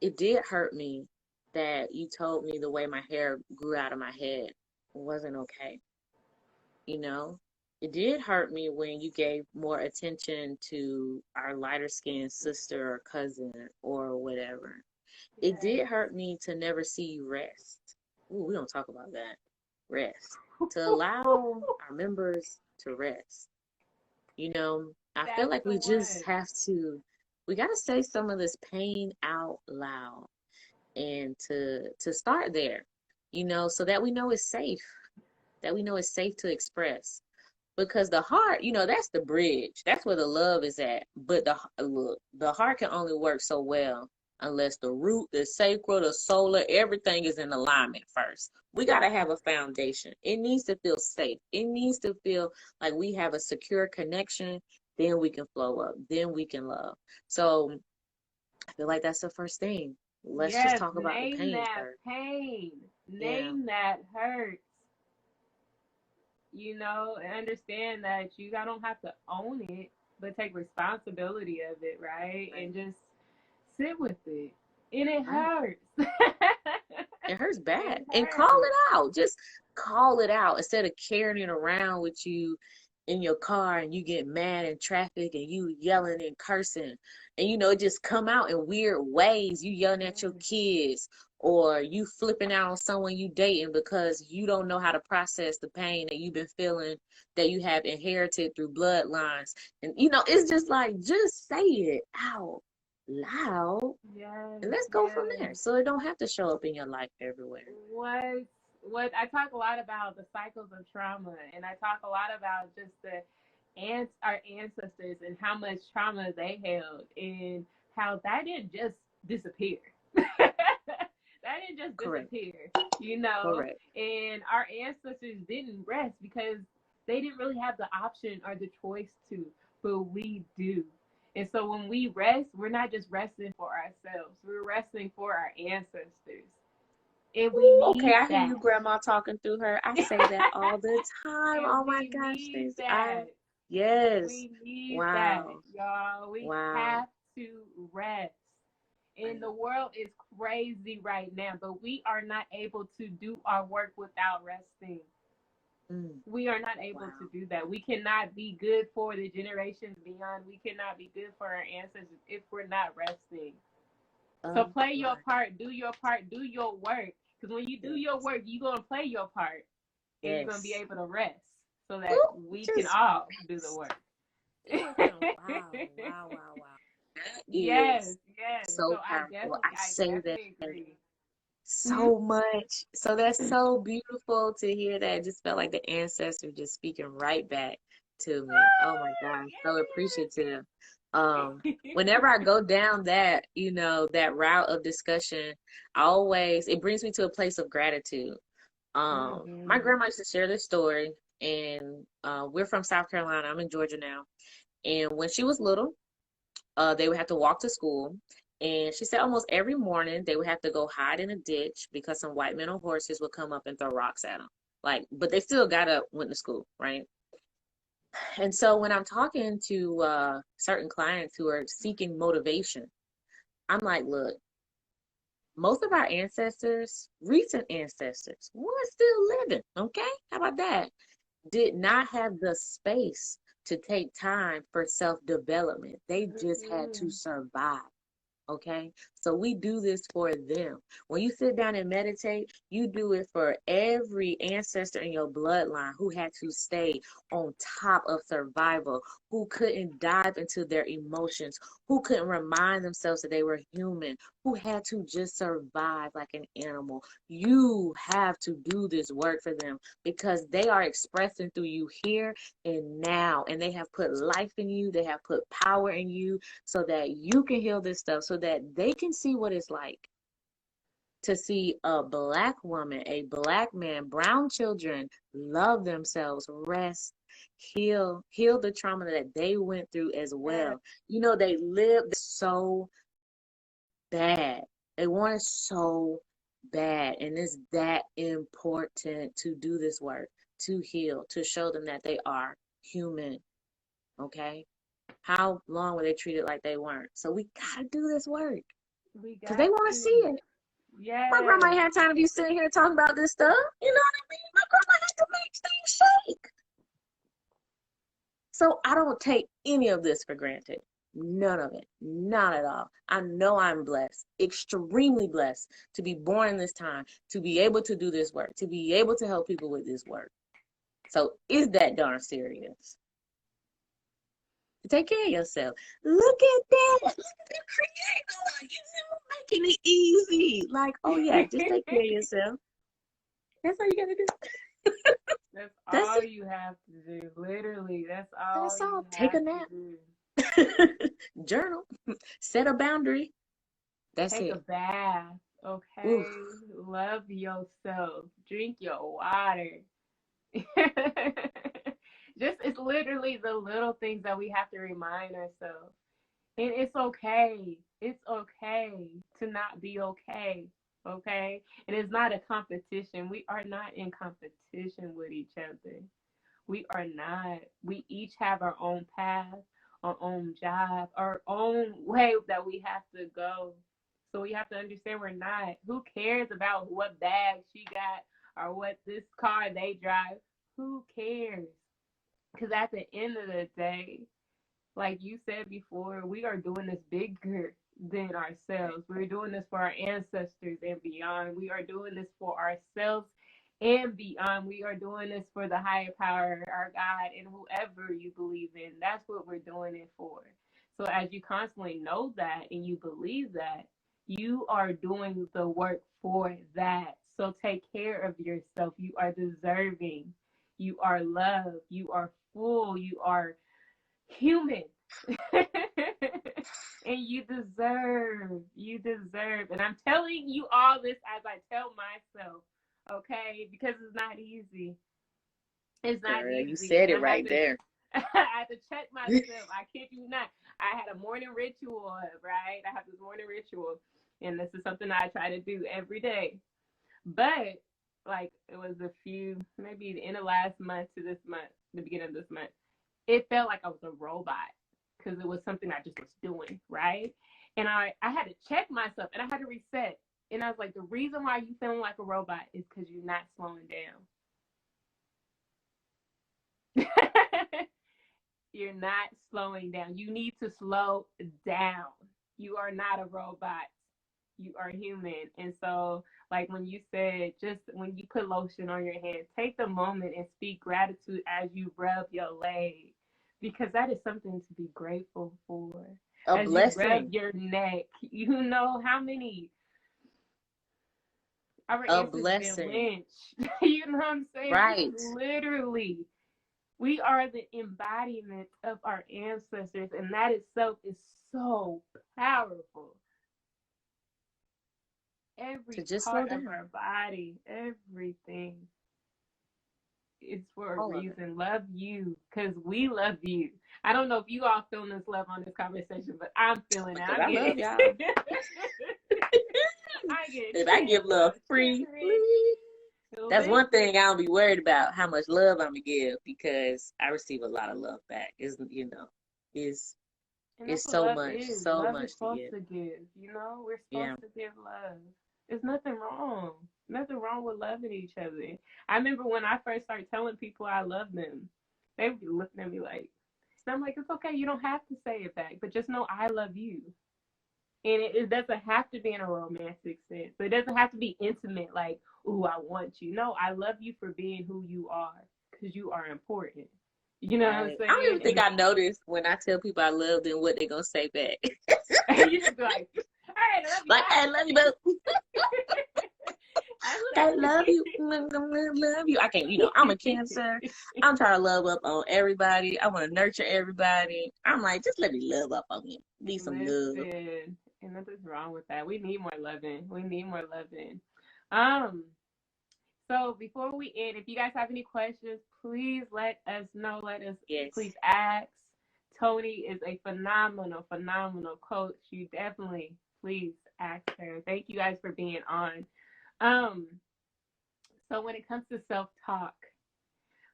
It did hurt me that you told me the way my hair grew out of my head wasn't okay. You know, it did hurt me when you gave more attention to our lighter skinned sister or cousin or whatever. It Yes. did hurt me to never see you rest. Ooh, we don't talk about that. Rest. To allow our members to rest. I feel That's like the we just one. have to, we got to say some of this pain out loud, and to start there, so that we know it's safe, that we know it's safe to express. Because the heart, that's the bridge. That's where the love is at. But the heart can only work so well unless the root, the sacral, the solar, everything is in alignment first. We got to have a foundation. It needs to feel safe. It needs to feel like we have a secure connection. Then we can flow up. Then we can love. So I feel like that's the first thing. Let's just Yes, talk about the name pain that first. pain. Yeah, Name that hurt. And understand that you don't have to own it, but take responsibility of it, right? right, And just sit with it. And it right. hurts. It hurts bad. It And call hurts. it out. Just call it out instead of carrying it around with you in your car, and you get mad in traffic and you yelling and cursing. And it just come out in weird ways. You yelling at your Yes. kids, or you flipping out on someone you dating because you don't know how to process the pain that you've been feeling, that you have inherited through bloodlines. And it's just like, just say it out loud, Yes. and let's go from there. Yes. So it don't have to show up in your life everywhere. what what I talk a lot about the cycles of trauma, and I talk a lot about just our ancestors and how much trauma they held, and how that didn't just disappear. That didn't just Correct. disappear, you know. Correct. And our ancestors didn't rest because they didn't really have the option or the choice to, but we do. And so when we rest, we're not just resting for ourselves, we're resting for our ancestors. And we Ooh, okay, need I hear that. you, Grandma, talking through her. I say that all the time. And Oh my we gosh, need Stacey. that. Yes. We need that, Wow. y'all. We Wow. have to rest. And the world is crazy right now, but we are not able to do our work without resting. Mm. We are not able to Wow. do that. We cannot be good for the generations beyond. We cannot be good for our ancestors if we're not resting. So Oh play your my part, do your part, do your work. Because when you do goodness. your work, you're going to play your part and you're going to be Yes. able to rest so that Ooh, we can just all do the rest. work. You are going, wow, wow, wow, wow. That Yes, is yes. So so powerful. I I say that definitely agree. Hmm? so much. So that's so beautiful to hear that. It just felt like the ancestors just speaking right back to me. Oh my Ah, gosh, so appreciative. yes. Whenever I go down that, that route of discussion, it brings me to a place of gratitude. My Hmm. grandma used to share this story, and we're from South Carolina. I'm in Georgia now. And when she was little, they would have to walk to school. And she said almost every morning they would have to go hide in a ditch because some white men on horses would come up and throw rocks at them. Like, but they still got up, went to school, right? And so when I'm talking to certain clients who are seeking motivation, I'm like, look, most of our ancestors, recent ancestors, were still living, okay? How about that? Did not have the space to take time for self-development. They just had to Hmm. survive. Okay, so we do this for them. When you sit down and meditate, you do it for every ancestor in your bloodline who had to stay on top of survival, who couldn't dive into their emotions, who couldn't remind themselves that they were human, who had to just survive like an animal. You have to do this work for them because they are expressing through you here and now, and they have put life in you, they have put power in you so that you can heal this stuff, so that they can see what it's like to see a black woman, a black man, brown children love themselves, rest, heal the trauma that they went through as Yes. well. They lived so bad. They wanted so bad. And it's that important to do this work, to heal, to show them that they are human. Okay? How long were they treated like they weren't? So we gotta do this work We because they got want to see to. it. My grandma Yes. ain't had time to be sitting here talking about this stuff. You know what I mean? My grandma had to make things shake. So I don't take any of this for granted. None of it. Not at all. I know I'm blessed, extremely blessed to be born in this time, to be able to do this work, to be able to help people with this work. So is that darn serious? Take care of yourself. Look at that. Look at the creator. Making it easy. Like, oh yeah, just take care of yourself. That's all you gotta do. That's That's all it. you have to do. Literally, that's all That's you all. Take a have to nap. do. Journal. Set a boundary. That's Take a it. bath, Oof. okay? Love yourself. Drink your water. Just it's literally the little things that we have to remind ourselves. And it's okay. It's okay to not be okay. Okay? And it's not a competition. We are not in competition with each other. We are not. We each have our own path, our own job, our own way that we have to go. So we have to understand we're not. Who cares about what bag she got or what this car they drive? Who cares? Because at the end of the day, like you said before, we are doing this bigger than ourselves. We're doing this for our ancestors and beyond. We are doing this for ourselves and beyond. We are doing this for the higher power, our God, and whoever you believe in. That's what we're doing it for. So as you constantly know that and you believe that, you are doing the work for that. So take care of yourself. You are deserving. You are loved. You are full. You are human. And you deserve. And I'm telling you all this as I tell myself, okay? Because it's not easy. It's not Girl, you easy. said And it right there. I had to check myself. I kid you not. I had a morning ritual, right? I have this morning ritual. And this is something I try to do every day. But like it was a few, maybe the end of last month to this month, the beginning of this month, it felt like I was a robot because it was something I just was doing, right? And I had to check myself and I had to reset. And I was like, the reason why you feeling like a robot is because you're not slowing down. You're not slowing down. You need to slow down. You are not a robot. You are human. And so, like when you said, just when you put lotion on your hand, take the moment and speak gratitude as you rub your leg, because that is something to be grateful for. A As you rub blessing. your neck, you know how many our A ancestors been blessing. lynched. You know what I'm saying? This is Right. literally, we are the embodiment of our ancestors, and that itself is so powerful. To Every just slow part of our down. body, everything is for a All of it. reason. Love you, because we love you. I don't know if you all feeling this love on this conversation, but I'm feeling it. Because I'm I love getting y'all. I get If I give love chills, free, shivering. please. That's one Listen, thing I don't be worried about, how much love I'm gonna give, because I receive a lot of love back. Is and that's is what so love much, is. so Love is much to supposed give. to give. You know, we're supposed Yeah. to give love. There's nothing wrong. Nothing wrong with loving each other. I remember when I first started telling people I love them, they would be looking at me like, and I'm like, it's okay. You don't have to say it back, but just know I love you. And it doesn't have to be in a romantic sense. It doesn't have to be intimate, like, ooh, I want you. No, I love you for being who you are, because you are important. You know what I'm Right. I don't saying? even think I noticed when I tell people I love them what they gonna say back. And you just be like, all right, I love you. Like, I Bye. love you, boo. I I love love you. you. Love you. I can't, I'm a Cancer. I'm trying to love up on everybody. I want to nurture everybody. I'm like, just let me love up on you. Need some love. Listen, and nothing's wrong with that. We need more loving. We need more loving. Um, so before we end, if you guys have any questions, please let us know. Let us please Yes. ask. Toni is a phenomenal, phenomenal coach. You definitely please ask her. Thank you guys for being on. Um, so when it comes to self-talk,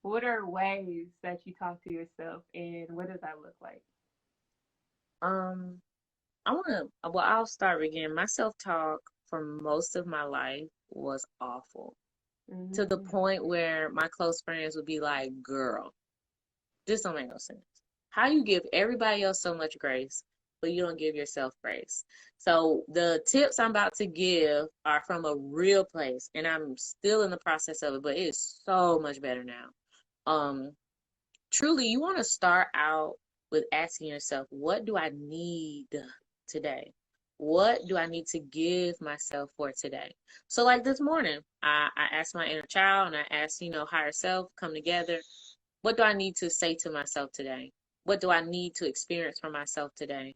what are ways that you talk to yourself, and what does that look like? Um, I'll start again. My self-talk for most of my life was awful, to the Mm-hmm. point where my close friends would be like, girl, this don't make no sense. How you give everybody else so much grace, but you don't give yourself grace? So the tips I'm about to give are from a real place, and I'm still in the process of it, but it is so much better now. Um, Truly, you want to start out with asking yourself, what do I need today? What do I need to give myself for today? So, like this morning, I asked my inner child and I asked, higher self, come together. What do I need to say to myself today? What do I need to experience for myself today?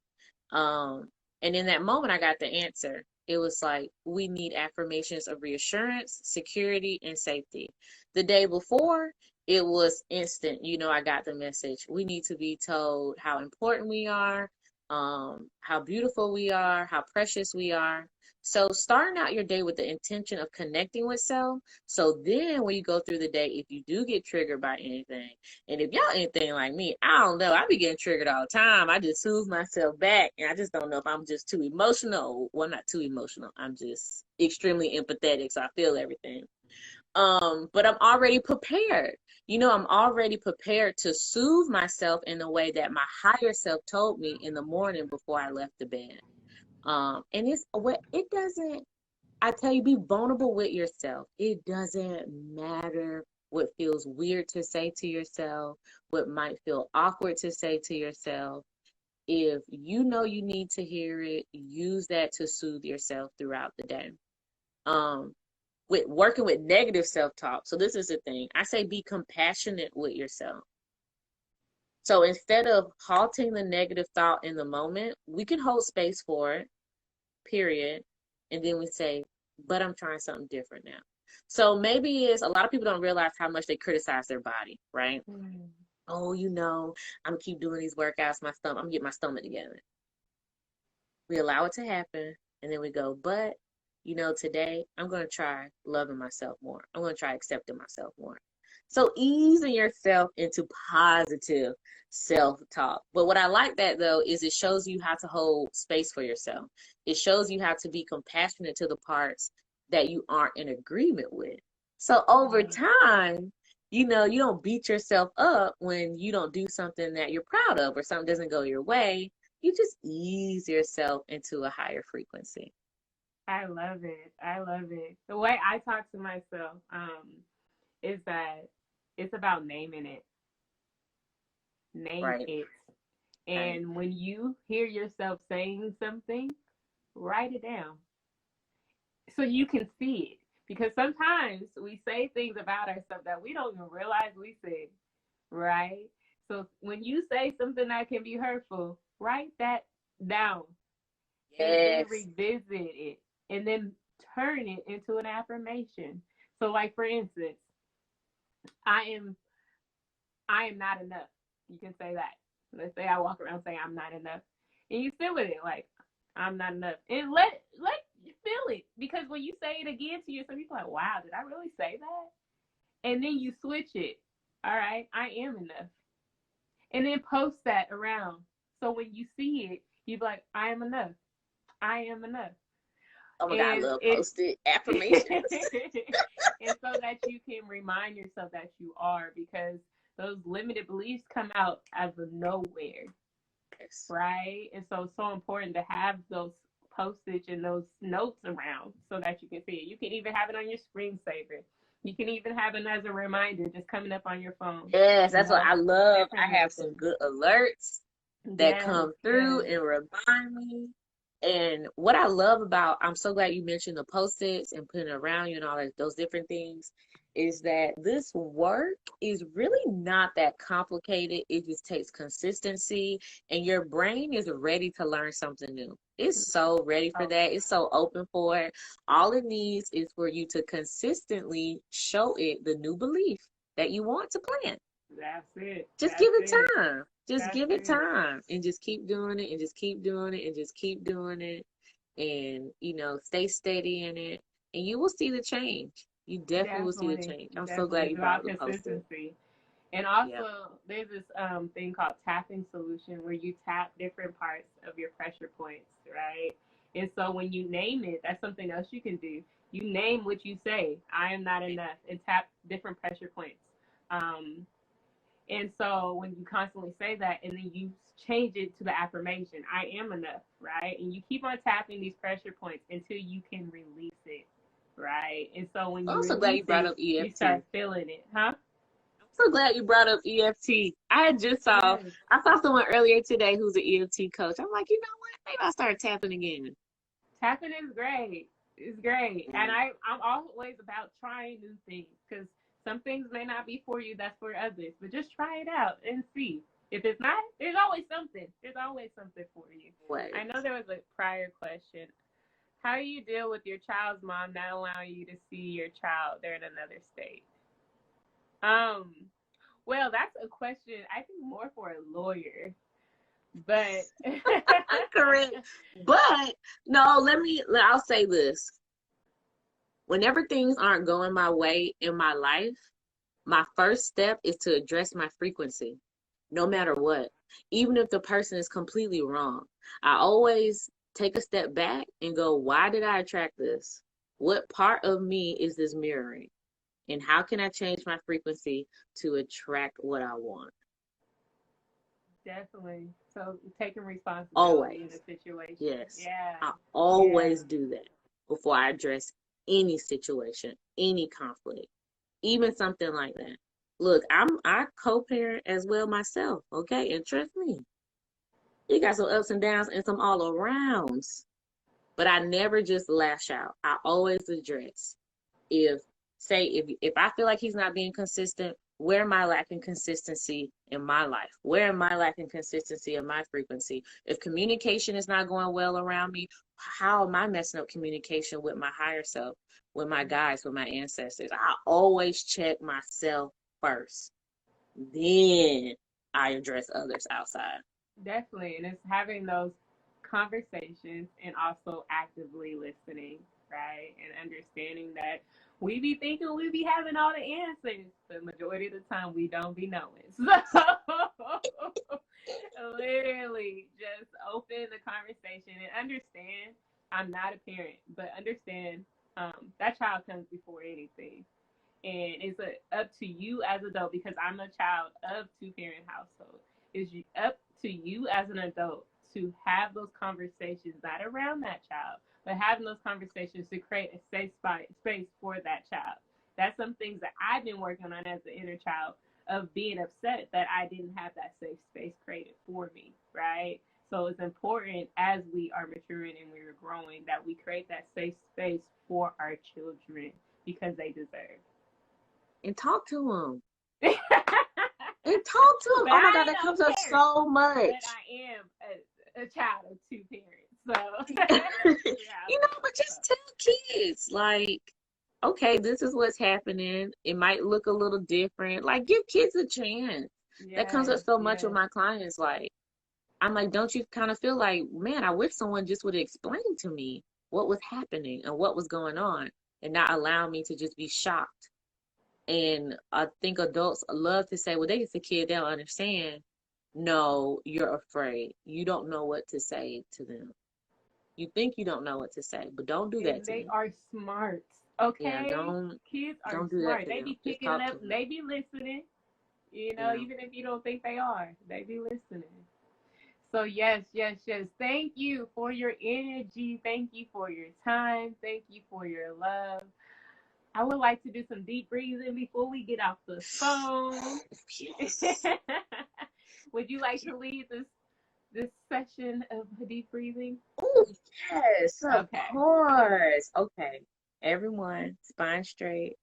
Um, and in that moment, I got the answer. It was like, we need affirmations of reassurance, security, and safety. The day before, it was instant. I got the message. We need to be told how important we are, how beautiful we are, how precious we are. So, starting out your day with the intention of connecting with self. So then, when you go through the day, if you do get triggered by anything, and if y'all anything like me, I don't know. I be getting triggered all the time. I just soothe myself back, and I just don't know if I'm just too emotional. Well, not too emotional. I'm just extremely empathetic, so I feel everything. But I'm already prepared. I'm already prepared to soothe myself in the way that my higher self told me in the morning before I left the bed. And it's what it doesn't. I tell you, be vulnerable with yourself. It doesn't matter what feels weird to say to yourself, what might feel awkward to say to yourself. If you know you need to hear it, use that to soothe yourself throughout the day. Um, with working with negative self-talk. So this is the thing. I say be compassionate with yourself. So instead of halting the negative thought in the moment, we can hold space for it, period. And then we say, but I'm trying something different now. So maybe it's a lot of people don't realize how much they criticize their body, right? Mm. Oh, I'm gonna keep doing these workouts, I'm gonna get my stomach together. We allow it to happen, and then we go, but today I'm gonna try loving myself more. I'm gonna try accepting myself more. So easing yourself into positive self-talk. But what I like that though is it shows you how to hold space for yourself. It shows you how to be compassionate to the parts that you aren't in agreement with. So over Mm. time, you know, you don't beat yourself up when you don't do something that you're proud of or something doesn't go your way. You just ease yourself into a higher frequency. I love it. I love it. The way I talk to myself, is that it's about naming it. Name Right. it. Right. And when you hear yourself saying something, write it down so you can see it. Because sometimes we say things about ourselves that we don't even realize we said, right? So when you say something that can be hurtful, write that down and then Yes. revisit it and then turn it into an affirmation. So like for instance, I am I am not enough. You can say that. Let's say I walk around saying I'm not enough. And you sit with it like I'm not enough. And let you feel it. Because when you say it again to yourself, you're like, wow, did I really say that? And then you switch it. All right, I am enough. And then post that around. So when you see it, you're like, I am enough. I am enough. Oh my God, I And love it post-it affirmations. and so that you can remind yourself that you are, because those limited beliefs come out out of nowhere, Yes. right? And so it's so important to have those postage and those notes around so that you can see it. You can even have it on your screensaver. You can even have it as a reminder just coming up on your phone. Yes, You that's what know, I love. different I have methods. some good alerts that Yes, come through yes. and remind me. And what I love about, I'm so glad you mentioned the post-its and putting it around you and all that, those different things, is that this work is really not that complicated. It just takes consistency, and your brain is ready to learn something new. It's so ready for Oh, that. It's so open for it. All it needs is for you to consistently show it the new belief that you want to plant. that's it. Just That's give it it. time. Just That's give it it. time and just keep doing it and just keep doing it and just keep doing it and, you know, stay steady in it and you will see the change. You definitely will see the Definitely, change. I'm so definitely. glad It's you brought about up the post-it. consistency. And Yeah. also, there's this thing called tapping solution where you tap different parts of your pressure points, right? And so when you name it, that's something else you can do. You name what you say, I am not enough, and tap different pressure points. Um, and so when you constantly say that and then you change it to the affirmation, I am enough, right? And you keep on tapping these pressure points until you can release it, right? And so when I'm you so glad release you brought it, up you EFT. start feeling it, huh? I'm so glad you brought up EFT. Yes. I saw someone earlier today who's an EFT coach. I'm like, you know what? Maybe I'll start tapping again. Tapping is great. It's great. And Mm. I'm always about trying new things because some things may not be for you, that's for others. But just try it out and see. If it's not, there's always something. There's always something for you. I know Ways. there was a prior question. How do you deal with your child's mom not allowing you to see your child? They're in another state. Um, well, that's a question I think more for a lawyer. But Correct. But no, I'll say this. Whenever things aren't going my way in my life, my first step is to address my frequency, no matter what. Even if the person is completely wrong, I always take a step back and go, why did I attract this? What part of me is this mirroring? And how can I change my frequency to attract what I want? definitely. So taking responsibility in the Always. situation. Yes. Yeah. I Yeah. always do that before I address any situation, any conflict, even something like that. Look, I co-parent as well myself, okay? And trust me, you got some ups and downs and some all arounds. But I never just lash out. I always address. If if I feel like he's not being consistent, where am I lacking consistency in my life? Where am I lacking consistency in my frequency? If communication is not going well around me, how am I messing up communication with my higher self, with my guides, with my ancestors? I always check myself first. Then I address others outside. Definitely. And it's having those conversations and also actively listening, right? And understanding that we be thinking we be having all the answers. The majority of the time we don't be knowing. So literally just open the conversation and understand I'm not a parent, but understand that child comes before anything. And it's up to you as an adult, because I'm a child of two-parent household. It's up to you as an adult to have those conversations, not around that child, but having those conversations to create a safe space for that child. That's some things that I've been working on as an inner child, of being upset that I didn't have that safe space created for me, right? So it's important, as we are maturing and we're growing, that we create that safe space for our children, because they deserve. And talk to them. But And talk to them. Oh my God, I ain't that no comes up parent, so but much. I am a child of two parents. So, But just tell kids, like, okay, this is what's happening. It might look a little different. Like, give kids a chance. That comes up yes, so much with yes. my clients. Like, I'm like, don't you kind of feel like, man, I wish someone just would explain to me what was happening and what was going on, and not allow me to just be shocked. And I think adults love to say, well, they just a kid, they don't understand. No, you're afraid. You don't know what to say to them. You think you don't know what to say, but don't do that And to they them. are smart, Yeah, okay? Kids are don't do that smart. to They them. be Just picking it talk up, to them. they be listening, Yeah. even if you don't think they are. They be listening. So, yes, yes, yes. Thank you for your energy. Thank you for your time. Thank you for your love. I would like to do some deep breathing before we get off the phone. Yes. Would you like to lead this session of deep breathing? Oh, yes, of Okay. course. Okay. Everyone, spine straight,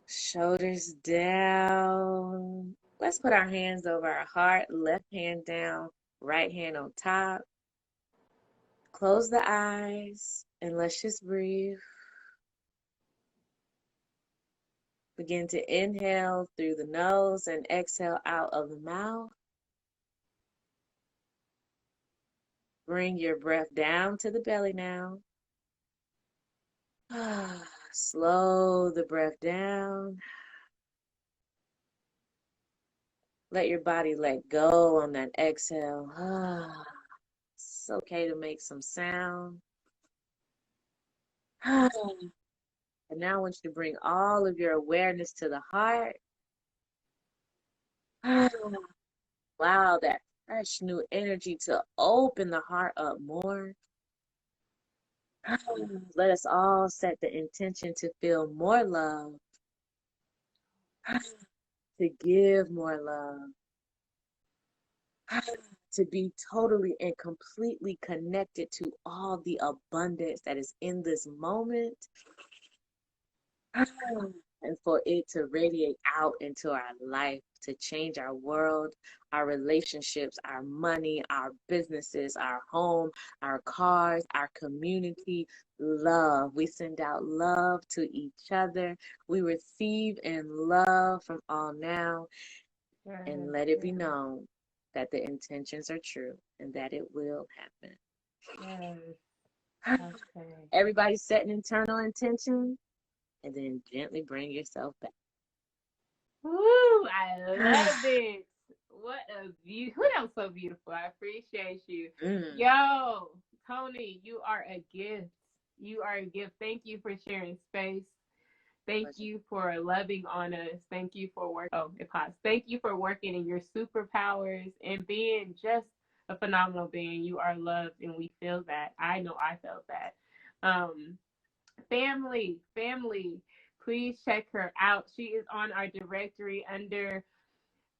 shoulders down. Let's put our hands over our heart, left hand down, right hand on top. Close the eyes and let's just breathe. Begin to inhale through the nose and exhale out of the mouth. Bring your breath down to the belly now. Slow the breath down. Let your body let go on that exhale. It's okay to make some sound. And now I want you to bring all of your awareness to the heart. Allow that fresh new energy to open the heart up more. Let us all set the intention to feel more love, to give more love, to be totally and completely connected to all the abundance that is in this moment, and for it to radiate out into our life, to change our world, our relationships, our money, our businesses, our home, our cars, our community. Love. We send out love to each other. We receive in love from all now, Yes, and let it be yes, known that the intentions are true and that it will yes. happen. Okay. Everybody set an internal intention and then gently bring yourself back. Woo! I love it. What a view. That was so beautiful. I appreciate you. Mm, Yo, Toni, you are a gift. You are a gift. Thank you for sharing space. Thank pleasure. you for loving on us. Thank you for work. Oh, it paused. Thank you for working in your superpowers and being just a phenomenal being. You are loved, and we feel that. I know I felt that. Family, please check her out. She is on our directory under,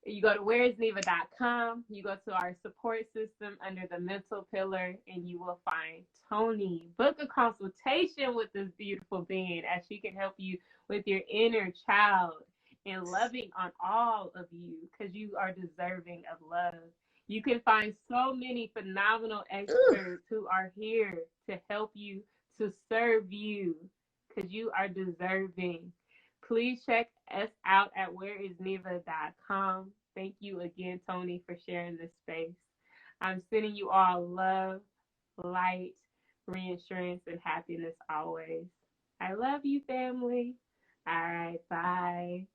you go to whereisneva.com, you go to our support system under the mental pillar, and you will find Toni. Book a consultation with this beautiful being, as she can help you with your inner child and loving on all of you, because you are deserving of love. You can find so many phenomenal Ooh, experts who are here to help you, to serve you, because you are deserving. Please check us out at whereisneva.com. Thank you again, Toni, for sharing this space. I'm sending you all love, light, reassurance, and happiness always. I love you, family. All right, bye.